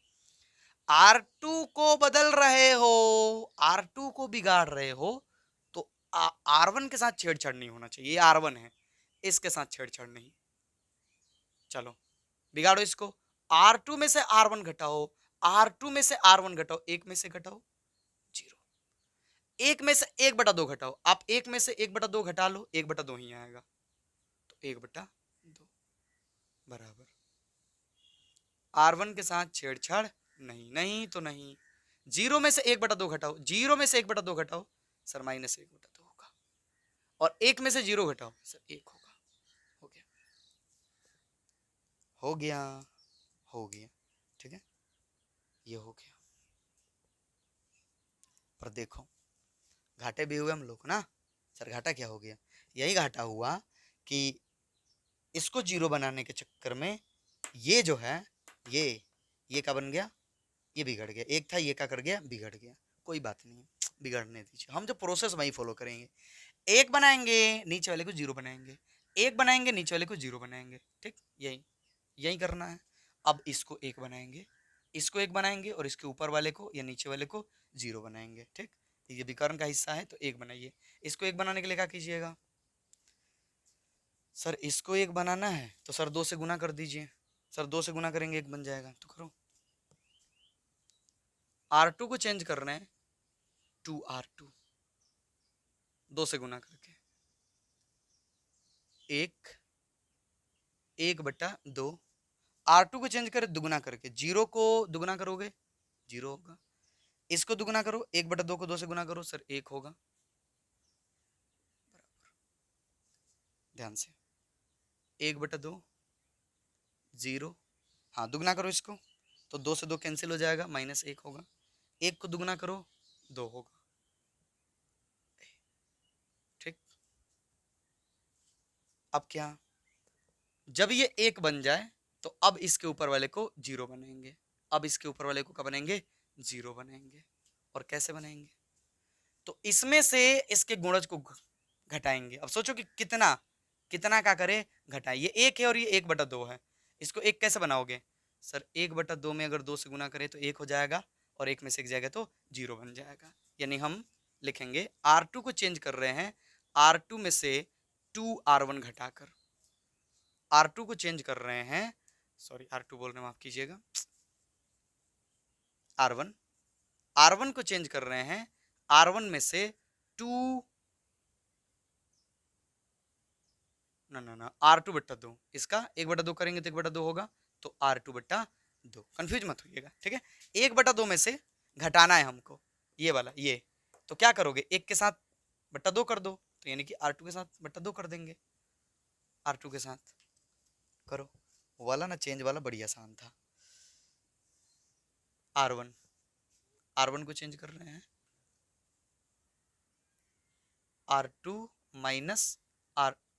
R2 को बदल रहे हो, R2 को बिगाड़ रहे हो, तो R1 के साथ छेड़छाड़ नहीं होना चाहिए। ये R1 है, इसके साथ छेड़छाड़ नहीं। चलो बिगाड़ो इसको। R2 में से R1 घटाओ, R2 में से R1 घटाओ, एक में से घटाओ 0, एक में से 1/2 घटाओ। आप एक में से 1/2 घटा लो, 1/2 ही आएगा, तो 1/2 बराबर। R1 के साथ छेड़छाड़ नहीं, नहीं तो नहीं। 0 में से 1/2 घटाओ, 0 में से 1/2 घटाओ सर, -1/2 होगा, और 1 में से 0 घटाओ सर, 1 होगा। हो गया, हो गया, हो गया, ठीक है, ये हो गया। पर देखो घाटे भी हुए हम लोग ना सर। घाटा क्या हो गया? यही घाटा हुआ कि इसको 0 बनाने के चक्कर में ये जो है, ये क्या बन गया, ये बिगड़ गया। एक था, ये क्या कर गया, बिगड़ गया। कोई बात नहीं, बिगड़ने दीजिए, हम जो प्रोसेस वही फॉलो करेंगे। एक बनाएंगे, नीचे वाले को 0 बनाएंगे, एक बनाएंगे, नीचे वाले को 0 बनाएंगे, ठीक, यही यही करना है। अब इसको 1 बनाएंगे, इसको 1 बनाएंगे, और इसके ऊपर वाले को या नीचे वाले को 0 बनाएंगे, ठीक। ये विकर्ण का हिस्सा है तो 1 बनाइए। इसको 1 बनाने के लिए क्या कीजिएगा सर, इसको 1 बनाना है तो सर 2 से गुना कर दीजिए। सर 2 से गुना करेंगे 1 बन जाएगा, तो करो। R2 को चेंज कर रहे हैं 2R2, 2 से गुना करके 1/2। R2 को चेंज करे दुगुना करके, 0 को दुगुना करोगे 0 होगा। इसको दुगुना करो, 1/2 को 2 से गुना करो सर, 1 होगा। ध्यान से, 1/2 0, हाँ दुगुना करो इसको तो 2 से 2 कैंसिल हो जाएगा, -1 होगा। 1 को दुगुना करो 2 होगा, ठीक। अब क्या, जब ये 1 बन जाए तो अब इसके ऊपर वाले को 0 बनाएंगे। अब इसके ऊपर वाले को क्या बनाएंगे, 0 बनाएंगे। और कैसे बनाएंगे, तो इसमें से इसके गुणज को घटाएंगे। अब सोचो कि कितना कितना क्या करे, घटाए। ये 1 है और ये 1/2 है, इसको 1 कैसे बनाओगे सर, 1/2 में अगर 2 से गुना करें तो 1 हो जाएगा, और 1 में से 1 जाएगा तो 0 बन जाएगा। यानी हम लिखेंगे R2 को चेंज कर रहे हैं, R2 में से 2R1 घटाकर। R2 को चेंज कर रहे हैं, सॉरी R2 बोल रहे हैं, माफ कीजिएगा, R1, R1 को चेंज कर रहे हैं, R1 में से 2 ना R2/2, इसका 1/2 करेंगे तो 1/2 होगा, तो R2/2। कंफ्यूज मत होइएगा, ठीक है। 1/2 में से घटाना है हमको, ये वाला, ये तो क्या करोगे, 1 के साथ /2 कर दो, तो यानी कि R2 के साथ /2 कर देंगे। R2 के साथ करो, वो वाला ना चेंज वाला बड़ी आसान था। R1 को चेंज कर रहे हैं, R2 minus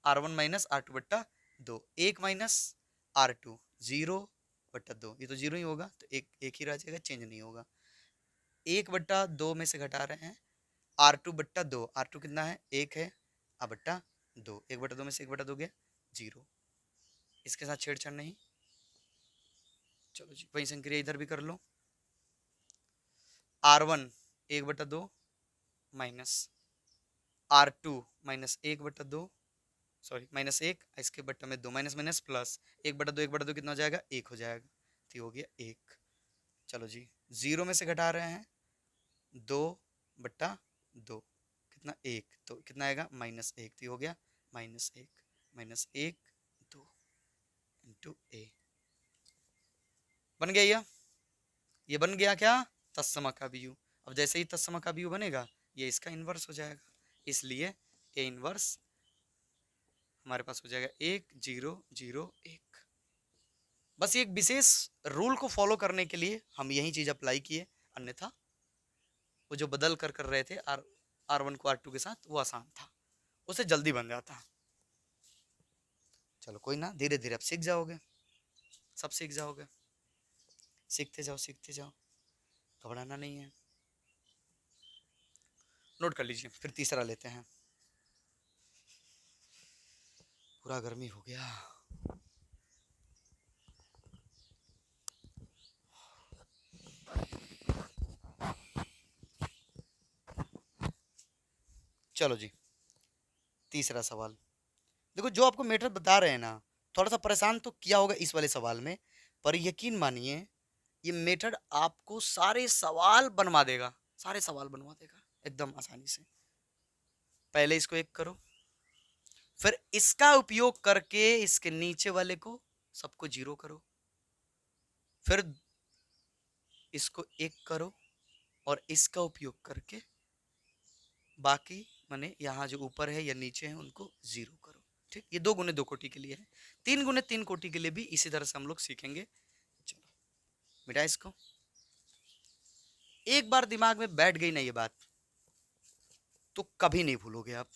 R1 minus R2/2, 1 minus R2 0/2, ये तो 0 ही होगा, तो एक ही रह जाएगा, चेंज नहीं होगा। 1/2 में से घटा रहे हैं R2/2, R2 कितना है, 1 है, अब/2, 1/2 में से 1/2 गया 0, इसके साथ छेड़छाड़ नहीं। चलो जी, वही संक्रिया इधर भी कर लो। R1 1/2 माइनस R2 -1/2, सॉरी -1, इसके बट्टा में 2, माइनस माइनस प्लस, 1/2 कितना हो जाएगा, 1 हो जाएगा, तो हो गया 1। चलो जी, 0 में से घटा रहे हैं 2/2, कितना 1, तो कितना आएगा -1, तो हो गया -1 -1 2 इंटू ए। बन गया ये बन गया क्या, तत्समकाव्यू। अब जैसे ही तत्समकाव्यू बनेगा ये इसका इन्वर्स हो जाएगा, इसलिए ए इन्वर्स हमारे पास हो जाएगा 1 0 0 1। बस एक विशेष रूल को फॉलो करने के लिए हम यही चीज अप्लाई किए, अन्यथा वो जो बदल कर रहे थे R1 को R2 के साथ, वो आसान था, उसे जल्दी बन जाता। चलो कोई ना, धीरे धीरे अब सीख जाओगे, सब सीख जाओगे, सीखते जाओ सीखते जाओ, घबराना नहीं है। नोट कर लीजिए, फिर तीसरा लेते हैं। पूरा गर्मी हो गया। चलो जी, तीसरा सवाल। देखो जो आपको मेथड बता रहे हैं ना, थोड़ा सा परेशान तो किया होगा इस वाले सवाल में, पर यकीन मानिए ये मेथड आपको सारे सवाल बनवा देगा, सारे सवाल बनवा देगा एकदम आसानी से। पहले इसको एक करो, फिर इसका उपयोग करके इसके नीचे वाले को सबको जीरो करो, फिर इसको एक करो और इसका उपयोग करके बाकी माने यहाँ जो ऊपर है या नीचे है उनको जीरो करो। ठीक, ये 2 गुने 2 कोटि के लिए है, 3 गुने 3 कोटि के लिए भी इसी तरह से हम लोग सीखेंगे। चलो मिटा इसको। एक बार दिमाग में बैठ गई ना ये बात, तो कभी नहीं भूलोगे आप।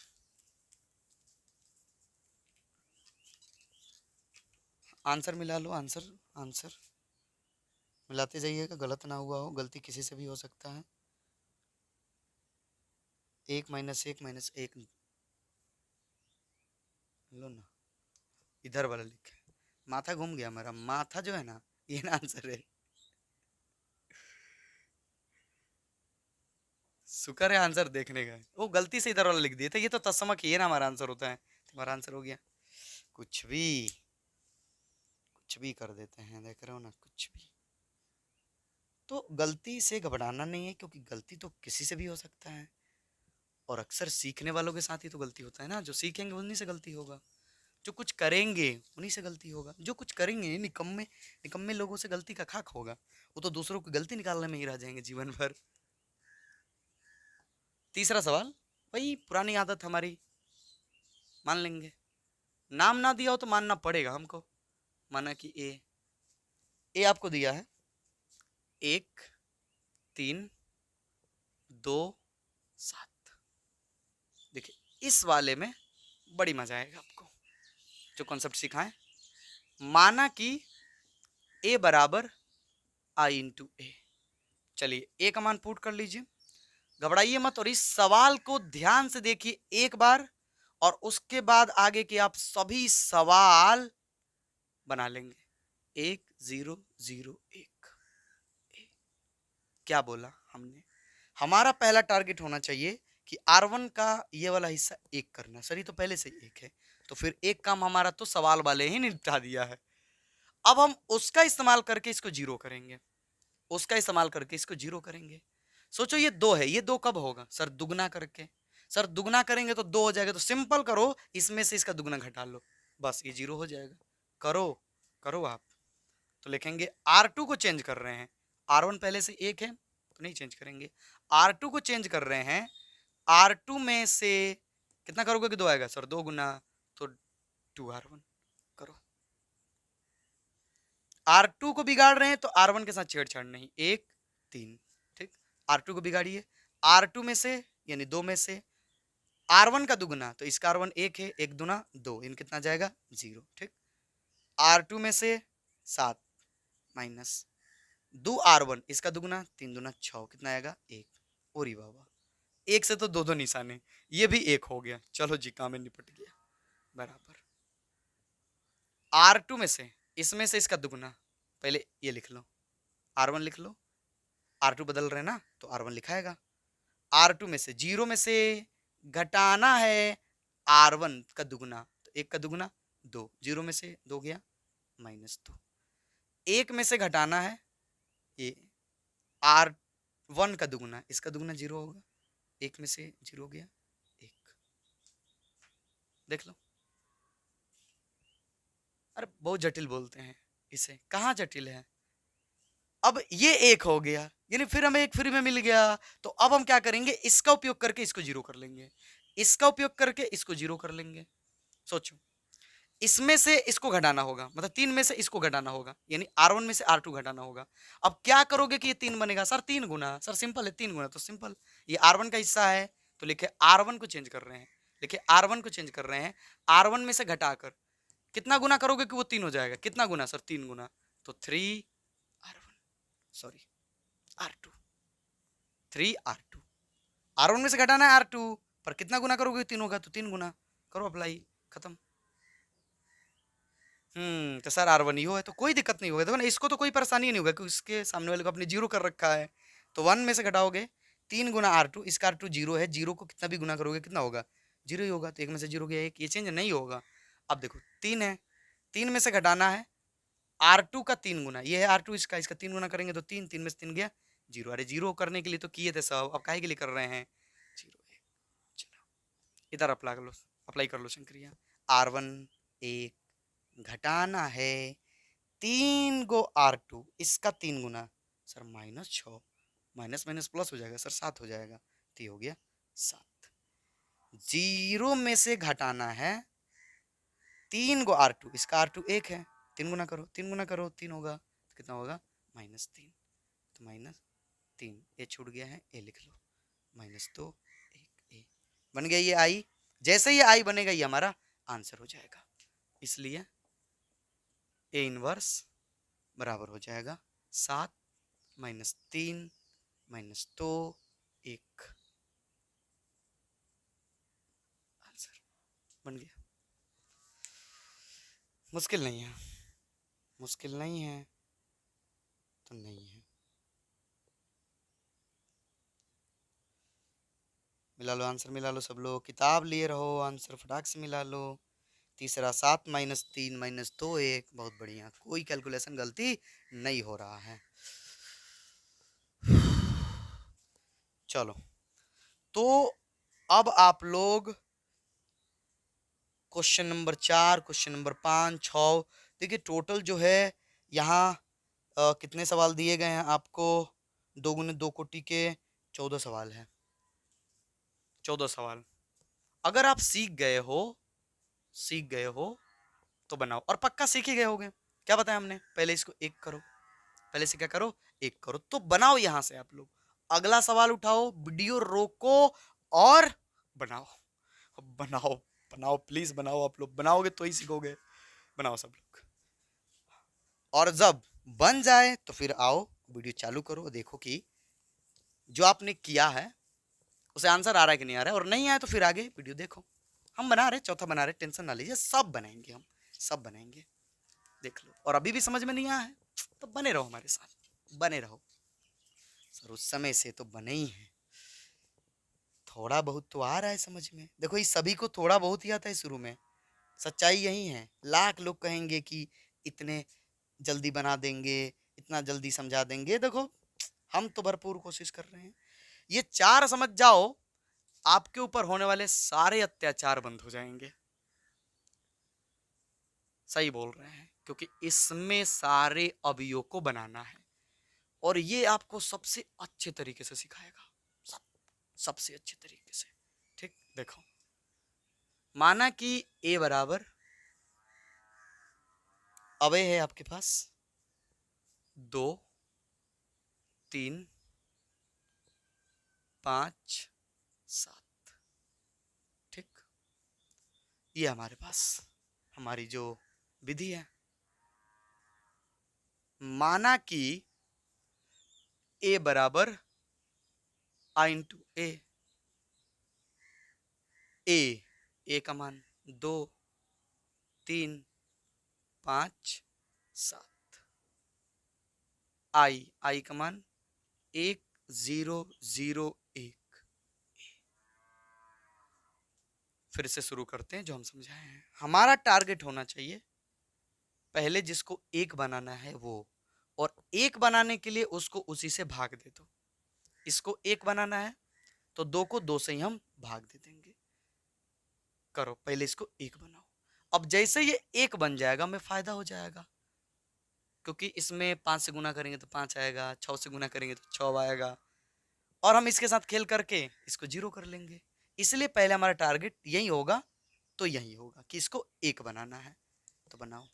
आंसर मिला लो, आंसर आंसर मिलाते जाइएगा, गलत ना हुआ हो, गलती किसी से भी हो सकता है। 1 - 1 - 1 लो ना, इधर वाला लिखे, माथा घूम गया मेरा, माथा जो है ना, ये ना आंसर है। शुक्र है आंसर देखने का, वो गलती से इधर वाला लिख दिया था, ये तो तस्मक ये ना हमारा आंसर होता है, तुम्हारा आंसर हो गया। कुछ भी कर देते हैं, देख रहे हो ना, कुछ भी। तो गलती से घबराना नहीं है, क्योंकि गलती तो किसी से भी हो सकता है, और अक्सर सीखने वालों के साथ ही तो गलती होता है ना, जो सीखेंगे उन्हीं से गलती होगा, जो कुछ करेंगे उन्हीं से गलती होगा, जो कुछ करेंगे निकम्मे निकम्मे लोगों से गलती का खाक होगा, वो तो दूसरों की गलती निकालने में ही रह जाएंगे जीवन भर। तीसरा सवाल, वही पुरानी आदत हमारी, मान लेंगे, नाम ना दिया हो तो मानना पड़ेगा हमको। माना कि ए आपको दिया है 1 3 2 7। देखिए इस वाले में बड़ी मजा आएगा आपको, जो कॉन्सेप्ट सिखाएं। माना कि ए बराबर आई इंटू ए। चलिए ए का मान पुट कर लीजिए, घबराइए मत, और इस सवाल को ध्यान से देखिए एक बार, और उसके बाद आगे के आप सभी सवाल बना लेंगे। 1 0 0 1। क्या बोला हमने, हमारा पहला टारगेट होना चाहिए कि R1 का ये वाला हिस्सा 1 करना। सर ये तो पहले से 1 है, तो फिर एक काम हमारा तो सवाल वाले ही निपटा दिया है। अब हम उसका इस्तेमाल करके इसको जीरो करेंगे, उसका इस्तेमाल करके इसको जीरो करेंगे। सोचो ये 2 है, ये 2 कब होगा सर, दुगना करके। सर दुगना करेंगे तो 2 हो जाएगा, तो सिंपल करो, इसमें से इसका दुगना घटा लो, बस ये जीरो हो जाएगा। करो करो आप। तो लिखेंगे R2 को चेंज कर रहे हैं, R1 पहले से 1 है तो नहीं चेंज करेंगे, R2 को चेंज कर रहे हैं, R2 में से कितना करोगे कि 2 आएगा सर, 2 गुना, तो 2R1 करो। R2 को बिगाड़ रहे हैं तो R1 के साथ छेड़छाड़ नहीं, 1 3। ठीक, R2 को बिगाड़िए, R2 में से यानी 2 में से R1 का दुगुना, तो इसका R1 1 है, 1 दूना 2, इन कितना जाएगा 0। ठीक, R2 में से 7 माइनस 2 R1, इसका दुगुना 3 दूना 6, कितना आएगा 1। ओरी बाबा, 1 से तो 2 निशाने, ये भी 1 हो गया। चलो जी काम में निपट गया। बराबर R2 में से, इसमें से इसका दुगुना, पहले ये लिख लो, R1 लिख लो, R2 बदल रहे ना तो R1 लिखाएगा। R2 में से 0 में से घटाना है R1 का दुगुना, तो 1 का दुगुना 2, 0 में से 2 गया -2। 1 में से घटाना है ये R1 का दुगुना, इसका दुगुना 0 होगा, 1 में से 0 गया 1। देख लो, अरे बहुत जटिल बोलते हैं इसे, कहाँ जटिल है। अब ये 1 हो गया, यानी फिर हमें 1 फ्री में मिल गया, तो अब हम क्या करेंगे, इसका उपयोग करके इसको जीरो कर लेंगे, इसका उपयोग करके इसको जीरो कर लेंगे। सोचो इसमें से इसको घटाना होगा, मतलब 3 में से इसको घटाना होगा, यानी R1 में से R2 घटाना होगा। अब क्या करोगे कि ये 3 बनेगा? सर 3 गुना, सर सिंपल है, 3 गुना तो सिंपल, ये R1 का हिस्सा है तो लिखे R1 को चेंज कर रहे हैं, लिखे R1 को चेंज कर रहे हैं, R1 में से घटाकर कितना गुना करोगे कि वो 3 हो जाएगा? कितना गुना? सर 3 गुना, तो 3R1, sorry R2, 3R2, R1 में से घटाना है R2, पर कितना गुना करोगे 3 होगा, तो 3 गुना करो, अप्लाई, खत्म। तो सर R1 ही हो है तो कोई दिक्कत नहीं होगा, देखो ना, इसको तो कोई परेशानी नहीं होगा क्योंकि इसके सामने वाले को अपने जीरो कर रखा है। तो 1 में से घटाओगे 3 गुना R2, इसका R2 जीरो है, जीरो को कितना भी गुना करोगे कितना होगा? जीरो ही होगा, तो एक में से जीरो गया एक, ये चेंज नहीं होगा। अब देखो 3 है, 3 में से घटाना है R2 का 3 गुना, ये है R2, इसका 3 गुना करेंगे तो 3, 3 में से 3 गया जीरो, अरे जीरो करने के लिए तो किए थे सब, अब काहे के लिए कर रहे हैं? जीरो एक, चलो इधर अप्लाई कर लो शंकरिया। R1 1, घटाना है 3 गो R2, इसका 3 गुना, सर -6, माइनस माइनस प्लस हो जाएगा सर, 7 हो जाएगा, तो ये हो गया 7। जीरो में से घटाना है 3 गो R2, इसका R2 1 है, 3 गुना करो, 3 गुना करो, 3 होगा, तो कितना होगा? -3, तो -3, ये छूट गया है, ए लिख लो, -2 1 ए बन गया ये आई। जैसे ये आई बनेगा ये हमारा आंसर हो जाएगा, इसलिए ए इनवर्स बराबर हो जाएगा 7 -3 -2 1, आंसर बन गया। मुश्किल नहीं है, मुश्किल नहीं है तो नहीं है। मिला लो आंसर, मिला लो सब लोग, किताब लिए रहो, आंसर फटाक से मिला लो। तीसरा 7 -3 -2 1, बहुत बढ़िया, कोई कैलकुलेशन गलती नहीं हो रहा है। चलो तो अब आप लोग क्वेश्चन नंबर 4, क्वेश्चन नंबर 5, 6, देखिए टोटल जो है यहाँ कितने सवाल दिए गए हैं आपको? 2 गुने 2 कोटि के 14 सवाल है, 14 सवाल। अगर आप सीख गए हो तो बनाओ, और पक्का सीख ही गए होगे, क्या बताया हमने? पहले इसको एक करो, पहले से क्या करो? एक करो, तो बनाओ यहां से आप लोग। अगला सवाल उठाओ, वीडियो रोको और बनाओ, बनाओ बनाओ, प्लीज बनाओ, आप लोग बनाओगे तो ही सीखोगे, बनाओ सब लोग। और जब बन जाए तो फिर आओ वीडियो चालू करो, देखो कि जो आपने किया है उसे आंसर आ रहा है कि नहीं आ रहा है, और नहीं आया तो फिर आगे वीडियो देखो। हम बना रहे, चौथा बना रहे, टेंशन ना लीजिए, सब बनाएंगे, हम सब बनाएंगे, देख लो। और अभी भी समझ में नहीं आया है तो बने रहो हमारे साथ, बने रहो। सर उस समय से तो बने ही हैं, थोड़ा बहुत तो आ रहा है समझ में। देखो इस सभी को थोड़ा बहुत ही आता है शुरू में, सच्चाई यही है। लाख लोग कहेंगे कि इतने जल्दी बना देंगे, इतना जल्दी समझा देंगे, देखो हम तो भरपूर कोशिश कर रहे हैं। ये 4 समझ जाओ, आपके ऊपर होने वाले सारे अत्याचार बंद हो जाएंगे। सही बोल रहे हैं, क्योंकि इसमें सारे अवयवों को बनाना है, और ये आपको सबसे अच्छे तरीके से सिखाएगा, सबसे अच्छे तरीके से। ठीक, देखो माना कि a बराबर अवयव है आपके पास 2 3 5 7, ठीक, ये हमारे पास हमारी जो विधि है। माना कि a बराबर i इंटू ए का मान 2 3 5 7, आई का मान 1 0 0 1। फिर से शुरू करते हैं जो हम समझाए हैं। हमारा टारगेट होना चाहिए पहले जिसको 1 बनाना है वो, और 1 बनाने के लिए उसको उसी से भाग दे दो। इसको 1 बनाना है तो 2 को 2 से ही हम भाग दे देंगे। करो, पहले इसको 1 बनाओ। अब जैसे ये 1 बन जाएगा हमें फायदा हो जाएगा, क्योंकि इसमें 5 से गुना करेंगे तो 5 आएगा, 6 से गुना करेंगे तो 6 आएगा, और हम इसके साथ खेल करके इसको 0 कर लेंगे। इसलिए पहले हमारा टारगेट यही होगा, तो यही होगा कि इसको 1 बनाना है। तो बनाओ।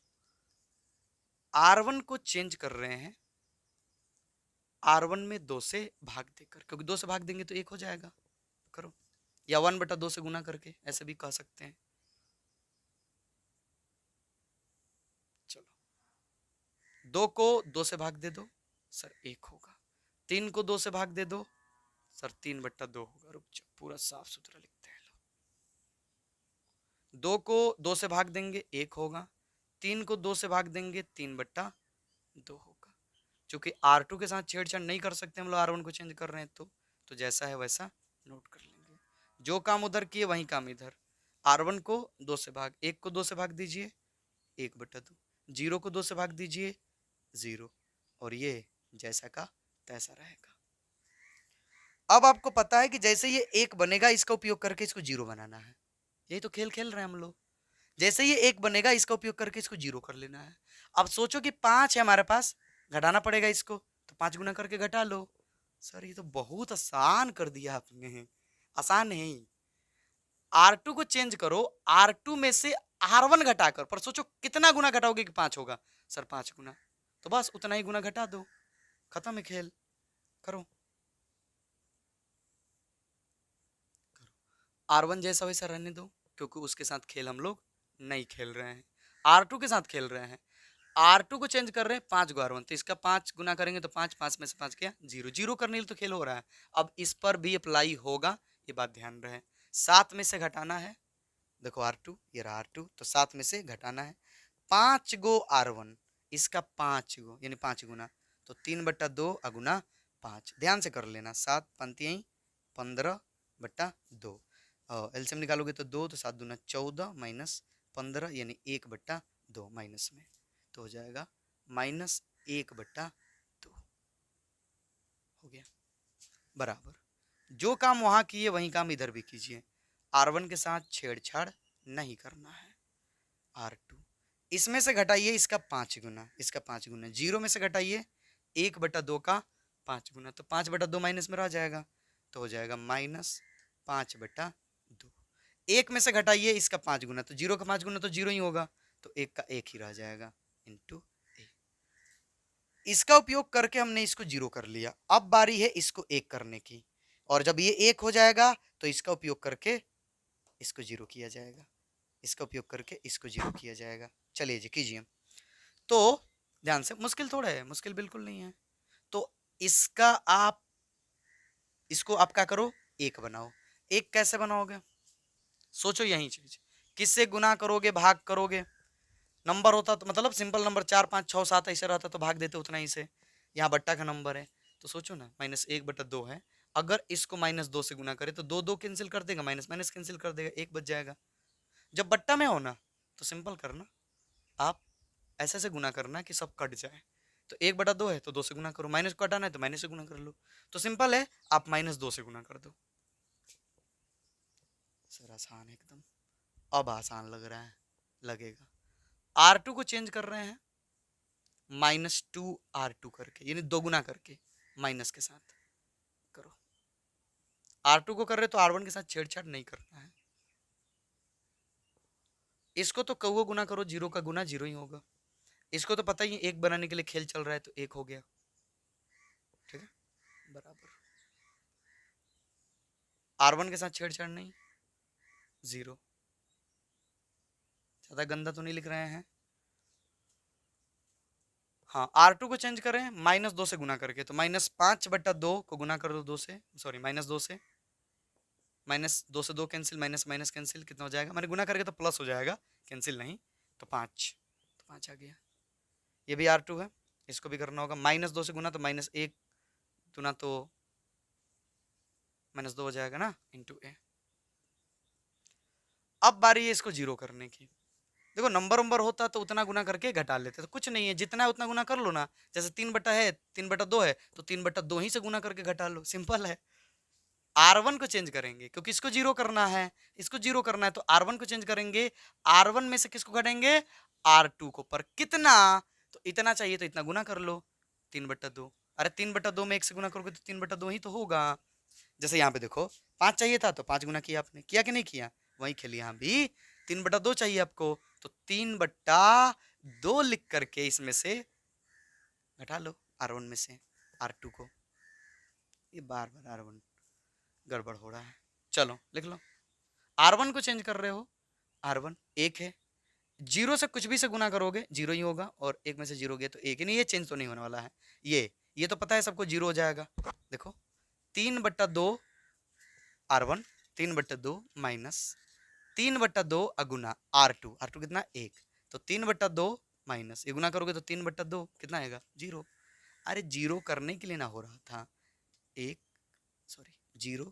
R1 को चेंज कर रहे हैं R1 में 2 से भाग देकर, क्योंकि 2 से भाग देंगे तो 1 हो जाएगा। करो, या 1/2 से गुना करके, ऐसे भी कह सकते हैं। चलो, 2 को 2 से भाग दे दो सर 1 होगा, 3 को 2 से भाग दे दो सर 3/2 होगा। रुक जाओ, पूरा साफ सुथरा लिखते हैं। 2 को 2 से भाग देंगे 1 होगा, 3 को 2 से भाग देंगे 3/2 होगा। क्योंकि R2 के साथ छेड़छाड़ नहीं कर सकते हम लोग, R1 को चेंज कर रहे हैं तो जैसा है वैसा नोट कर लेंगे। जो काम उधर किए वही काम इधर। R1 को 2 से भाग, 1 को 2 से भाग दीजिए 1/2, 0 को 2 से भाग दीजिए 0, और ये जैसा का तैसा रहेगा। अब आपको पता है कि जैसे ये 1 बनेगा इसका उपयोग करके इसको 0 बनाना है। यही तो खेल खेल रहे हैं हम लोग। जैसे ये 1 बनेगा इसका उपयोग करके इसको 0 कर लेना है। अब सोचो कि 5 है हमारे पास, घटाना पड़ेगा इसको, तो 5 गुना करके घटा लो। सर ये तो बहुत आसान कर दिया आपने। आसान नहीं, R2 को चेंज करो, R2 में से R1 घटाकर, पर सोचो कितना गुना घटाओगे कि 5 होगा। सर 5 गुना, तो बस उतना ही गुना घटा दो, खत्म है खेल। करो, R1 जैसा वैसा रहने दो, क्योंकि उसके साथ खेल हम लोग नहीं खेल रहे हैं, R2 के साथ खेल रहे हैं। R2 को चेंज कर रहे हैं 5 को R1, तो इसका 5 गुना करेंगे तो 5, 5 में से 5 क्या 0, 0 करने के लिए तो खेल हो रहा है। अब इस पर भी अप्लाई होगा, ये बात ध्यान रहे। 7 में से घटाना है, देखो R2, ये रहा R2, तो 7 में से घटाना है 5 गो R1, इसका 5 गो यानी 5 गुना, तो 3/2 अगुना 5। ध्यान से कर लेना, 7 पंक्तियाँ 15/2, एलसीएम निकालोगे तो 2, तो 7 दूना 14 माइनस 15 यानी 1/2 माइनस में, तो हो जाएगा -1/2 हो गया। बराबर, जो काम वहां किए वही काम इधर भी कीजिए। R1 के साथ छेड़छाड़ नहीं करना है। R2 इसमें से घटाइए इसका 5 गुना, इसका 5 गुना, 0 में से घटाइए 1/2 का 5 गुना, तो 5/2 माइनस में रह जाएगा, तो हो जाएगा -5/2। 1 में से घटाइए इसका 5 गुना, तो 0 का 5 गुना तो 0 ही होगा, तो 1 का 1 ही रह जाएगा इंटू ए। इसका उपयोग करके हमने इसको 0 कर लिया। अब बारी है इसको 1 करने की, और जब ये 1 हो जाएगा तो इसका उपयोग करके इसको 0 किया जाएगा, इसका उपयोग करके इसको 0 किया जाएगा। चलिए जी कीजिए। तो ध्यान से, मुश्किल थोड़ा है, मुश्किल बिल्कुल नहीं है। तो इसका आप, इसको आप क्या करो 1 बनाओ। 1 कैसे बनाओगे, सोचो यही चीज, किससे गुना करोगे भाग करोगे। नंबर होता तो मतलब सिंपल नंबर 4 5 6 7 ऐसे रहता तो भाग देते उतना ही से, यहाँ बट्टा का नंबर है तो सोचो ना -1/2 है, अगर इसको -2 से गुना करे तो 2 2 कैंसिल कर देगा, माइनस माइनस कैंसिल कर देगा, 1 बच जाएगा। जब बट्टा में हो ना तो सिंपल करना, आप ऐसे से गुना करना कि सब कट जाए। तो 1/2 है तो 2 से गुना करो, माइनस को हटाना है तो माइनस से गुना कर लो, तो सिंपल है, आप -2 से गुना कर दो। सर आसान एकदम, अब आसान लग रहा है, लगेगा। R2 को चेंज कर रहे हैं -2R2 करके, यानी 2 गुना करके माइनस के साथ करो। R2 को कर रहे तो R1 के साथ छेड़छाड़ नहीं करना है। इसको तो कौओ गुना करो, 0 का गुना 0 ही होगा। इसको तो पता ही है 1 बनाने के लिए खेल चल रहा है तो 1 हो गया, ठीक है बराबर। R1 के साथ छेड़छाड़ नहीं, 0, ज्यादा गंदा तो नहीं लिख रहे हैं। हाँ, R2 को चेंज करें -2 से गुना करके, तो -5/2 को गुना कर दो 2 से, सॉरी -2 से, -2 से 2 कैंसिल, माइनस माइनस कैंसिल, कितना हो जाएगा, मैंने गुना करके तो प्लस हो जाएगा, कैंसिल नहीं, तो 5, तो 5 आ गया। ये भी R2 है, इसको भी करना होगा, -2 से गुना तो -1 गुना तो -2 हो जाएगा ना इंटू ए। अब बारी है इसको 0 करने की। देखो नंबर होता तो उतना गुना करके घटा लेते, तो कुछ नहीं है, जितना है उतना गुना कर लो ना। जैसे 3/2 है तो 3/2 ही से गुना करके घटा लो, सिंपल है। R1 को चेंज करेंगे क्योंकि इसको 0 करना है, इसको 0 करना है, तो R1 को चेंज करेंगे। R1 में से किसको घटाएंगे, R2 को, पर कितना, तो इतना चाहिए तो इतना गुना कर लो 3/2। अरे 3/2 में 1 से गुना करोगे तो 3/2 ही तो होगा। जैसे यहाँ पे देखो 5 चाहिए था तो 5 गुना किया आपने, किया कि नहीं किया, वही खेल यहाँ भी 3/2 चाहिए आपको तो 3/2 लिख करके इसमें से घटा लो R1 में से R2 को। ये बार बार R1 गड़बड़ हो रहा है। चलो लिख लो, R1 को चेंज कर रहे हो, R1 1 है, 0 से कुछ भी से गुना करोगे 0 ही होगा, और 1 में से 0 गया तो 1 ही। नहीं, ये चेंज तो नहीं होने वाला है, ये तो पता है सबको 0 हो जाएगा। देखो 3/2 R1, 3/2 माइनस 3/2 अगुना R2, R2 कितना 1, तो 3/2 माइनस ये गुना करोगे तो 3/2 कितना आएगा 0। अरे 0 करने के लिए ना हो रहा था 1, सॉरी 0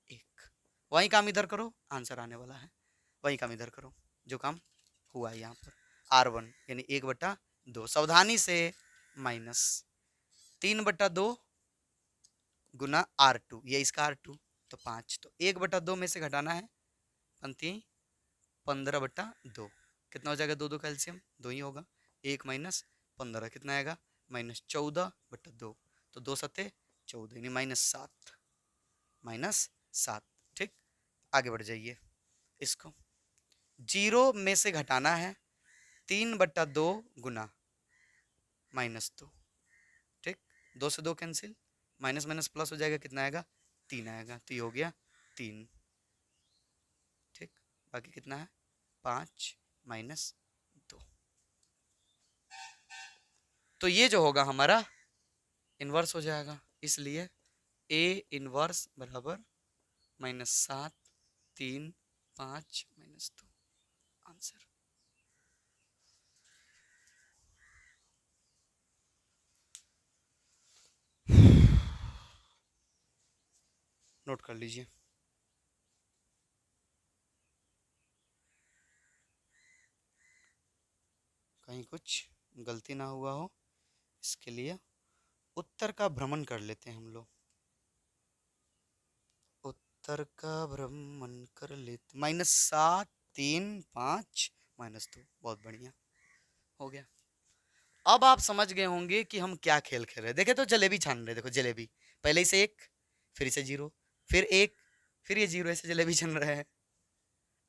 1, वही काम इधर करो, आंसर आने वाला है। वही काम इधर करो जो काम हुआ है यहाँ पर। R1 यानी 1/2, सावधानी से माइनस 3/2 गुना R2, ये इसका R2 तो 5, तो 1/2 में से घटाना है पंक्ति 15/2, कितना हो जाएगा 2 2 कैल्शियम 2 ही होगा, 1 माइनस 15 कितना आएगा -14/2, तो 2 सत्ते 14 यानी -7। ठीक, आगे बढ़ जाइए। इसको 0 में से घटाना है 3/2 गुना -2। ठीक, 2 से 2 कैंसिल, माइनस माइनस प्लस हो जाएगा, कितना आएगा 3 आएगा, तो ये हो गया 3। ठीक, बाकी कितना है 5 -2। तो ये जो होगा हमारा इन्वर्स हो जाएगा, इसलिए A इन्वर्स बराबर -7 3 5 -2 आंसर। नोट कर लीजिए। कहीं कुछ गलती ना हुआ हो, इसके लिए उत्तर का भ्रमण कर लेते हैं हम लोग। उत्तर का भ्रमण कर लेते, -7 3 5 -2, बहुत बढ़िया हो गया। अब आप समझ गए होंगे कि हम क्या खेल खेल रहे। देखे तो जलेबी छान रहे, देखो जलेबी पहले से 1, फिर से 0, फिर 1, फिर ये 0, ऐसे जलेबी छन रहे हैं।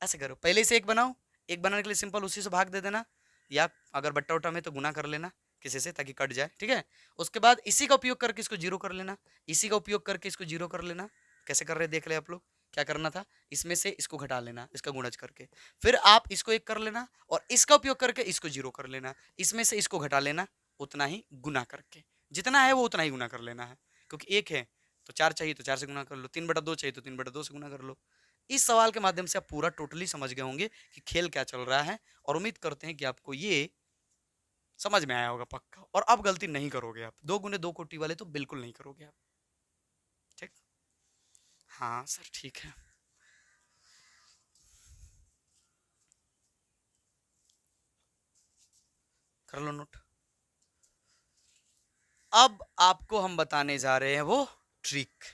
ऐसे करो, पहले से 1 बनाओ, 1 बनाने के लिए सिंपल उसी से भाग दे देना, या अगर बट्टा उट्टा में तो गुना कर लेना किसी से ताकि कट जाए। ठीक है, उसके बाद इसी का उपयोग करके इसको 0 कर लेना, इसी का उपयोग करके इसको 0 कर लेना। कैसे कर रहे देख ले आप लोग, क्या करना था, इसमें से इसको घटा लेना इसका गुणज करके, फिर आप इसको 1 कर लेना और इसका उपयोग करके इसको 0 कर लेना, इसमें से इसको घटा लेना, उतना ही गुना करके, जितना है वो उतना ही गुना कर लेना है, क्योंकि 1 है तो 4 चाहिए तो 4 से गुना कर लो, 3/2 चाहिए तो 3/2 से गुना कर लो। इस सवाल के माध्यम से आप पूरा टोटली समझ गए होंगे कि खेल क्या चल रहा है, और उम्मीद करते हैं कि आपको ये समझ में आया होगा पक्का, और अब गलती नहीं करोगे आप, 2 गुने 2 कोटि वाले तो बिल्कुल नहीं करोगे आप। ठीक, हाँ सर ठीक है। कर लो नोट। अब आपको हम बताने जा रहे हैं वो ट्रिक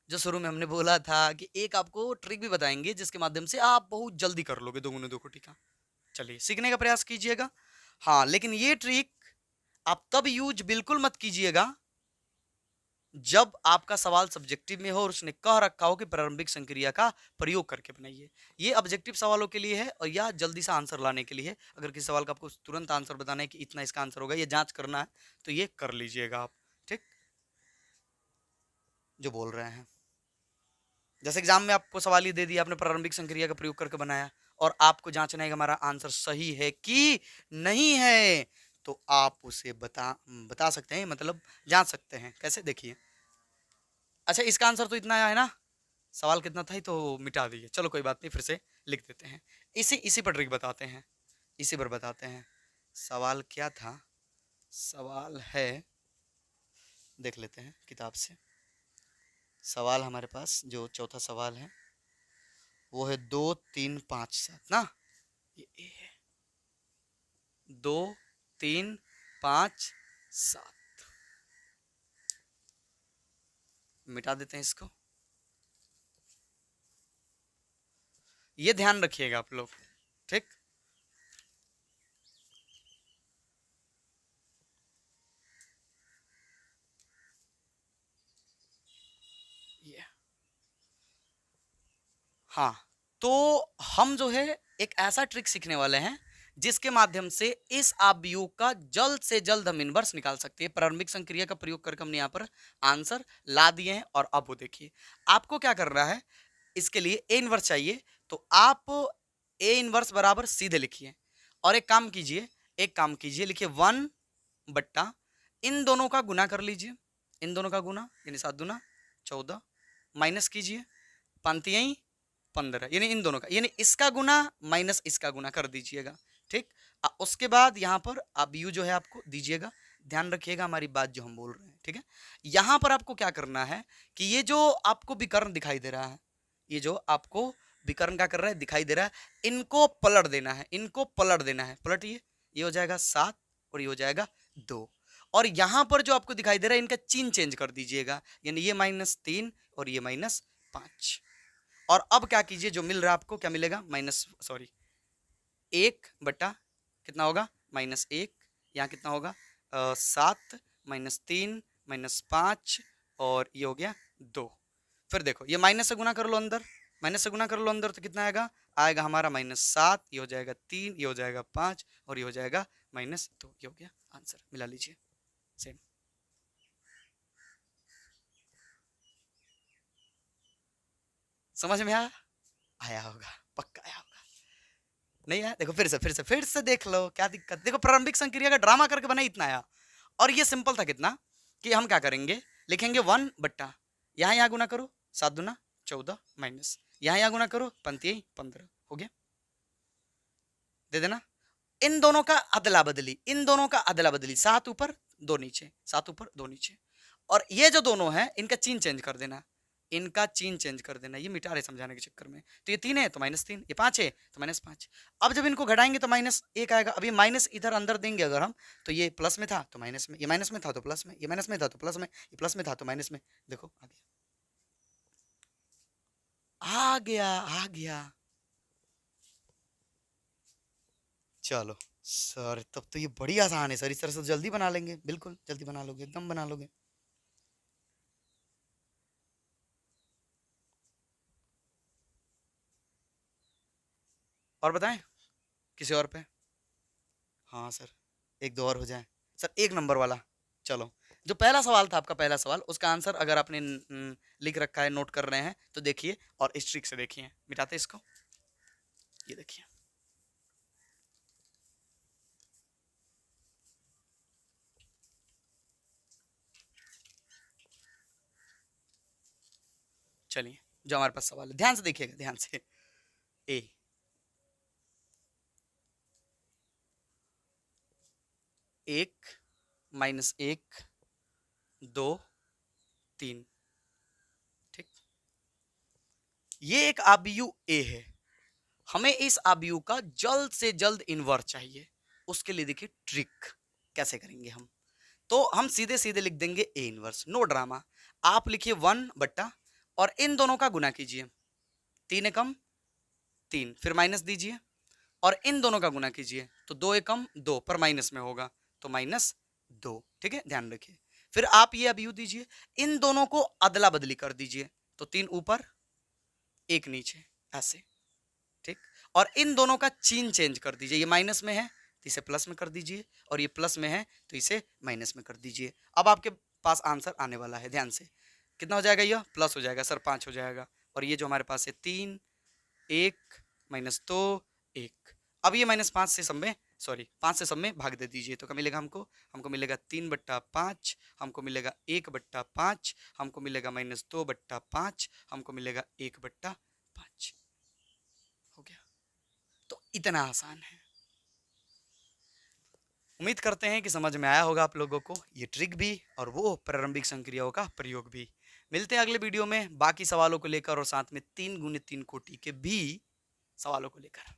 जो शुरू में हमने बोला था कि एक आपको ट्रिक भी बताएंगे जिसके माध्यम से आप बहुत जल्दी कर लोगे 2 गुने 2 कोटि का। चलिए सीखने का प्रयास कीजिएगा। हाँ, लेकिन ये ट्रिक आप तब यूज बिल्कुल मत कीजिएगा जब आपका सवाल सब्जेक्टिव में हो और उसने कह रखा हो कि प्रारंभिक संक्रिया का प्रयोग करके बनाइए। ये ऑब्जेक्टिव सवालों के लिए है और या जल्दी से आंसर लाने के लिए है। अगर किसी सवाल का आपको तुरंत आंसर बताना है कि इतना इसका आंसर होगा, ये जांच करना है, तो ये कर लीजिएगा आप। ठीक, जो बोल रहे हैं, जैसे एग्जाम में आपको सवाल ही दे दिया, आपने प्रारंभिक संक्रिया का प्रयोग करके बनाया और आपको जांचना है कि हमारा आंसर सही है कि नहीं है, तो आप उसे बता सकते हैं, मतलब जांच सकते हैं। कैसे, देखिए, अच्छा इसका आंसर तो इतना आया है ना, सवाल कितना था ही तो मिटा दिए, चलो कोई बात नहीं, फिर से लिख देते हैं। इसी इसी पर ट्रिक बताते हैं, इसी पर बताते हैं। सवाल क्या था, सवाल है, देख लेते हैं किताब से। सवाल हमारे पास जो चौथा सवाल है वो है 2 3 5 7 ना, ये ए है, 2 3 5 7, मिटा देते हैं इसको। ये ध्यान रखिएगा आप लोग। ठीक, ये हाँ, तो हम जो है एक ऐसा ट्रिक सीखने वाले हैं जिसके माध्यम से इस आव्यूह का जल्द से जल्द हम इनवर्स निकाल सकते हैं। प्रारंभिक संक्रिया का प्रयोग करके हमने यहाँ पर आंसर ला दिए हैं। और अब वो देखिए आपको क्या करना है, इसके लिए ए इनवर्स चाहिए तो आप ए इनवर्स बराबर सीधे लिखिए और एक काम कीजिए, लिखिए 1 बट्टा इन दोनों का गुना कर लीजिए, इन दोनों का गुना यानी 7 दूना 14 माइनस कीजिए 5 15 यानी इन दोनों का, यानी इसका गुना माइनस इसका गुना कर दीजिएगा। ठीक, उसके बाद यहाँ पर अब यू जो है आपको दीजिएगा, ध्यान रखिएगा हमारी बात जो हम बोल रहे हैं। ठीक है, यहाँ पर आपको क्या करना है कि ये जो आपको विकर्ण दिखाई दे रहा है, ये जो आपको विकर्ण क्या कर रहा है दिखाई दे रहा है, इनको पलट देना है, इनको पलट देना है। पलटिए, ये हो जाएगा 7 और ये हो जाएगा 2। और यहाँ पर जो आपको दिखाई दे रहा है इनका चिन्ह चेंज कर दीजिएगा, यानी ये -3 और ये -5। और अब क्या कीजिए, जो मिल रहा है आपको क्या मिलेगा, 1 बटा कितना होगा -1, यहाँ कितना होगा 7 -3 -5 और ये हो गया 2। फिर देखो ये माइनस से गुना कर लो अंदर, माइनस से गुना कर लो अंदर तो कितना आएगा, आएगा हमारा -7, ये हो जाएगा 3, ये हो जाएगा 5 और ये हो जाएगा -2। ये हो गया आंसर, मिला लीजिए सेम। समझ में आया होगा, पक्का आया होगा। नहीं आया, देखो फिर से देख लो, क्या दिक्कत। देखो प्रारंभिक संक्रिया का ड्रामा करके बना इतना आया, और ये सिंपल था कितना कि हम क्या करेंगे, लिखेंगे 1 बट्टा यहाँ गुना करो 7 दूना 14 माइनस यहाँ गुना करो 5 15 हो गया। दे देना इन दोनों का अदला बदली, इन दोनों का अदला बदली, 7 ऊपर 2 नीचे, 7 ऊपर 2 नीचे। और ये जो दोनों हैं इनका चिन्ह चेंज कर देना, इनका चिन्ह चेंज कर देना, ये मिटा रहे समझाने के चक्कर में। तो ये 3 है तो -3, ये 5 है तो -5। अब जब इनको घटाएंगे तो -1 आएगा। अब ये माइनस इधर अंदर देंगे अगर हम, तो ये प्लस में था तो माइनस में, ये माइनस में था तो प्लस में, ये माइनस में था तो प्लस में, ये प्लस में था तो माइनस में। देखो आ गया, आ गया। चलो सर, तब तो ये बड़ी आसान है सर, इस तरह से जल्दी बना लेंगे, बिल्कुल जल्दी बना लोगे, एकदम बना लोगे। और बताएं किसी और पे? हाँ सर, एक दो और हो जाए सर, 1 नंबर वाला। चलो, जो पहला सवाल था आपका, पहला सवाल, उसका आंसर अगर आपने लिख रखा है, नोट कर रहे हैं तो देखिए, और इस ट्रिक से देखिए, मिटाते इसको, ये देखिए। चलिए, जो हमारे पास सवाल है ध्यान से देखिएगा, ध्यान से। ए 1 -1 2 3, ठीक, ये एक आव्यूह ए है, हमें इस आव्यूह का जल्द से जल्द इन्वर्स चाहिए। उसके लिए देखिए ट्रिक कैसे करेंगे हम, तो हम सीधे सीधे लिख देंगे ए इनवर्स, नो ड्रामा। आप लिखिए 1 बट्टा और इन दोनों का गुना कीजिए, 3 एकम 3, फिर माइनस दीजिए और इन दोनों का गुना कीजिए तो 2 एकम 2 पर माइनस में होगा तो -2। ठीक है, ध्यान रखिए। फिर आप ये अभियु दीजिए, इन दोनों को अदला बदली कर दीजिए तो 3 ऊपर 1 नीचे, ऐसे। ठीक, और इन दोनों का चिन्ह चेंज कर दीजिए, ये माइनस में है तो इसे प्लस में कर दीजिए और ये प्लस में है तो इसे माइनस में कर दीजिए। अब आपके पास आंसर आने वाला है, ध्यान से। कितना हो जाएगा, यह प्लस हो जाएगा सर, 5 हो जाएगा। और ये जो हमारे पास है 3 1 -2 1। अब ये -5 से सब में, सॉरी 5 से सब में भाग दे दीजिए तो क्या मिलेगा हमको मिलेगा 3 बट्टा 5, हमको मिलेगा 1 बट्टा 5, हमको मिलेगा -2 बट्टा 5, हमको मिलेगा 1 बट्टा 5। हो गया, तो इतना आसान है। उम्मीद करते हैं कि समझ में आया होगा आप लोगों को, ये ट्रिक भी और वो प्रारंभिक संक्रियाओं का प्रयोग भी। मिलते हैं अगले वीडियो में बाकी सवालों को लेकर और साथ में 3 × 3 कोटि के भी सवालों को लेकर।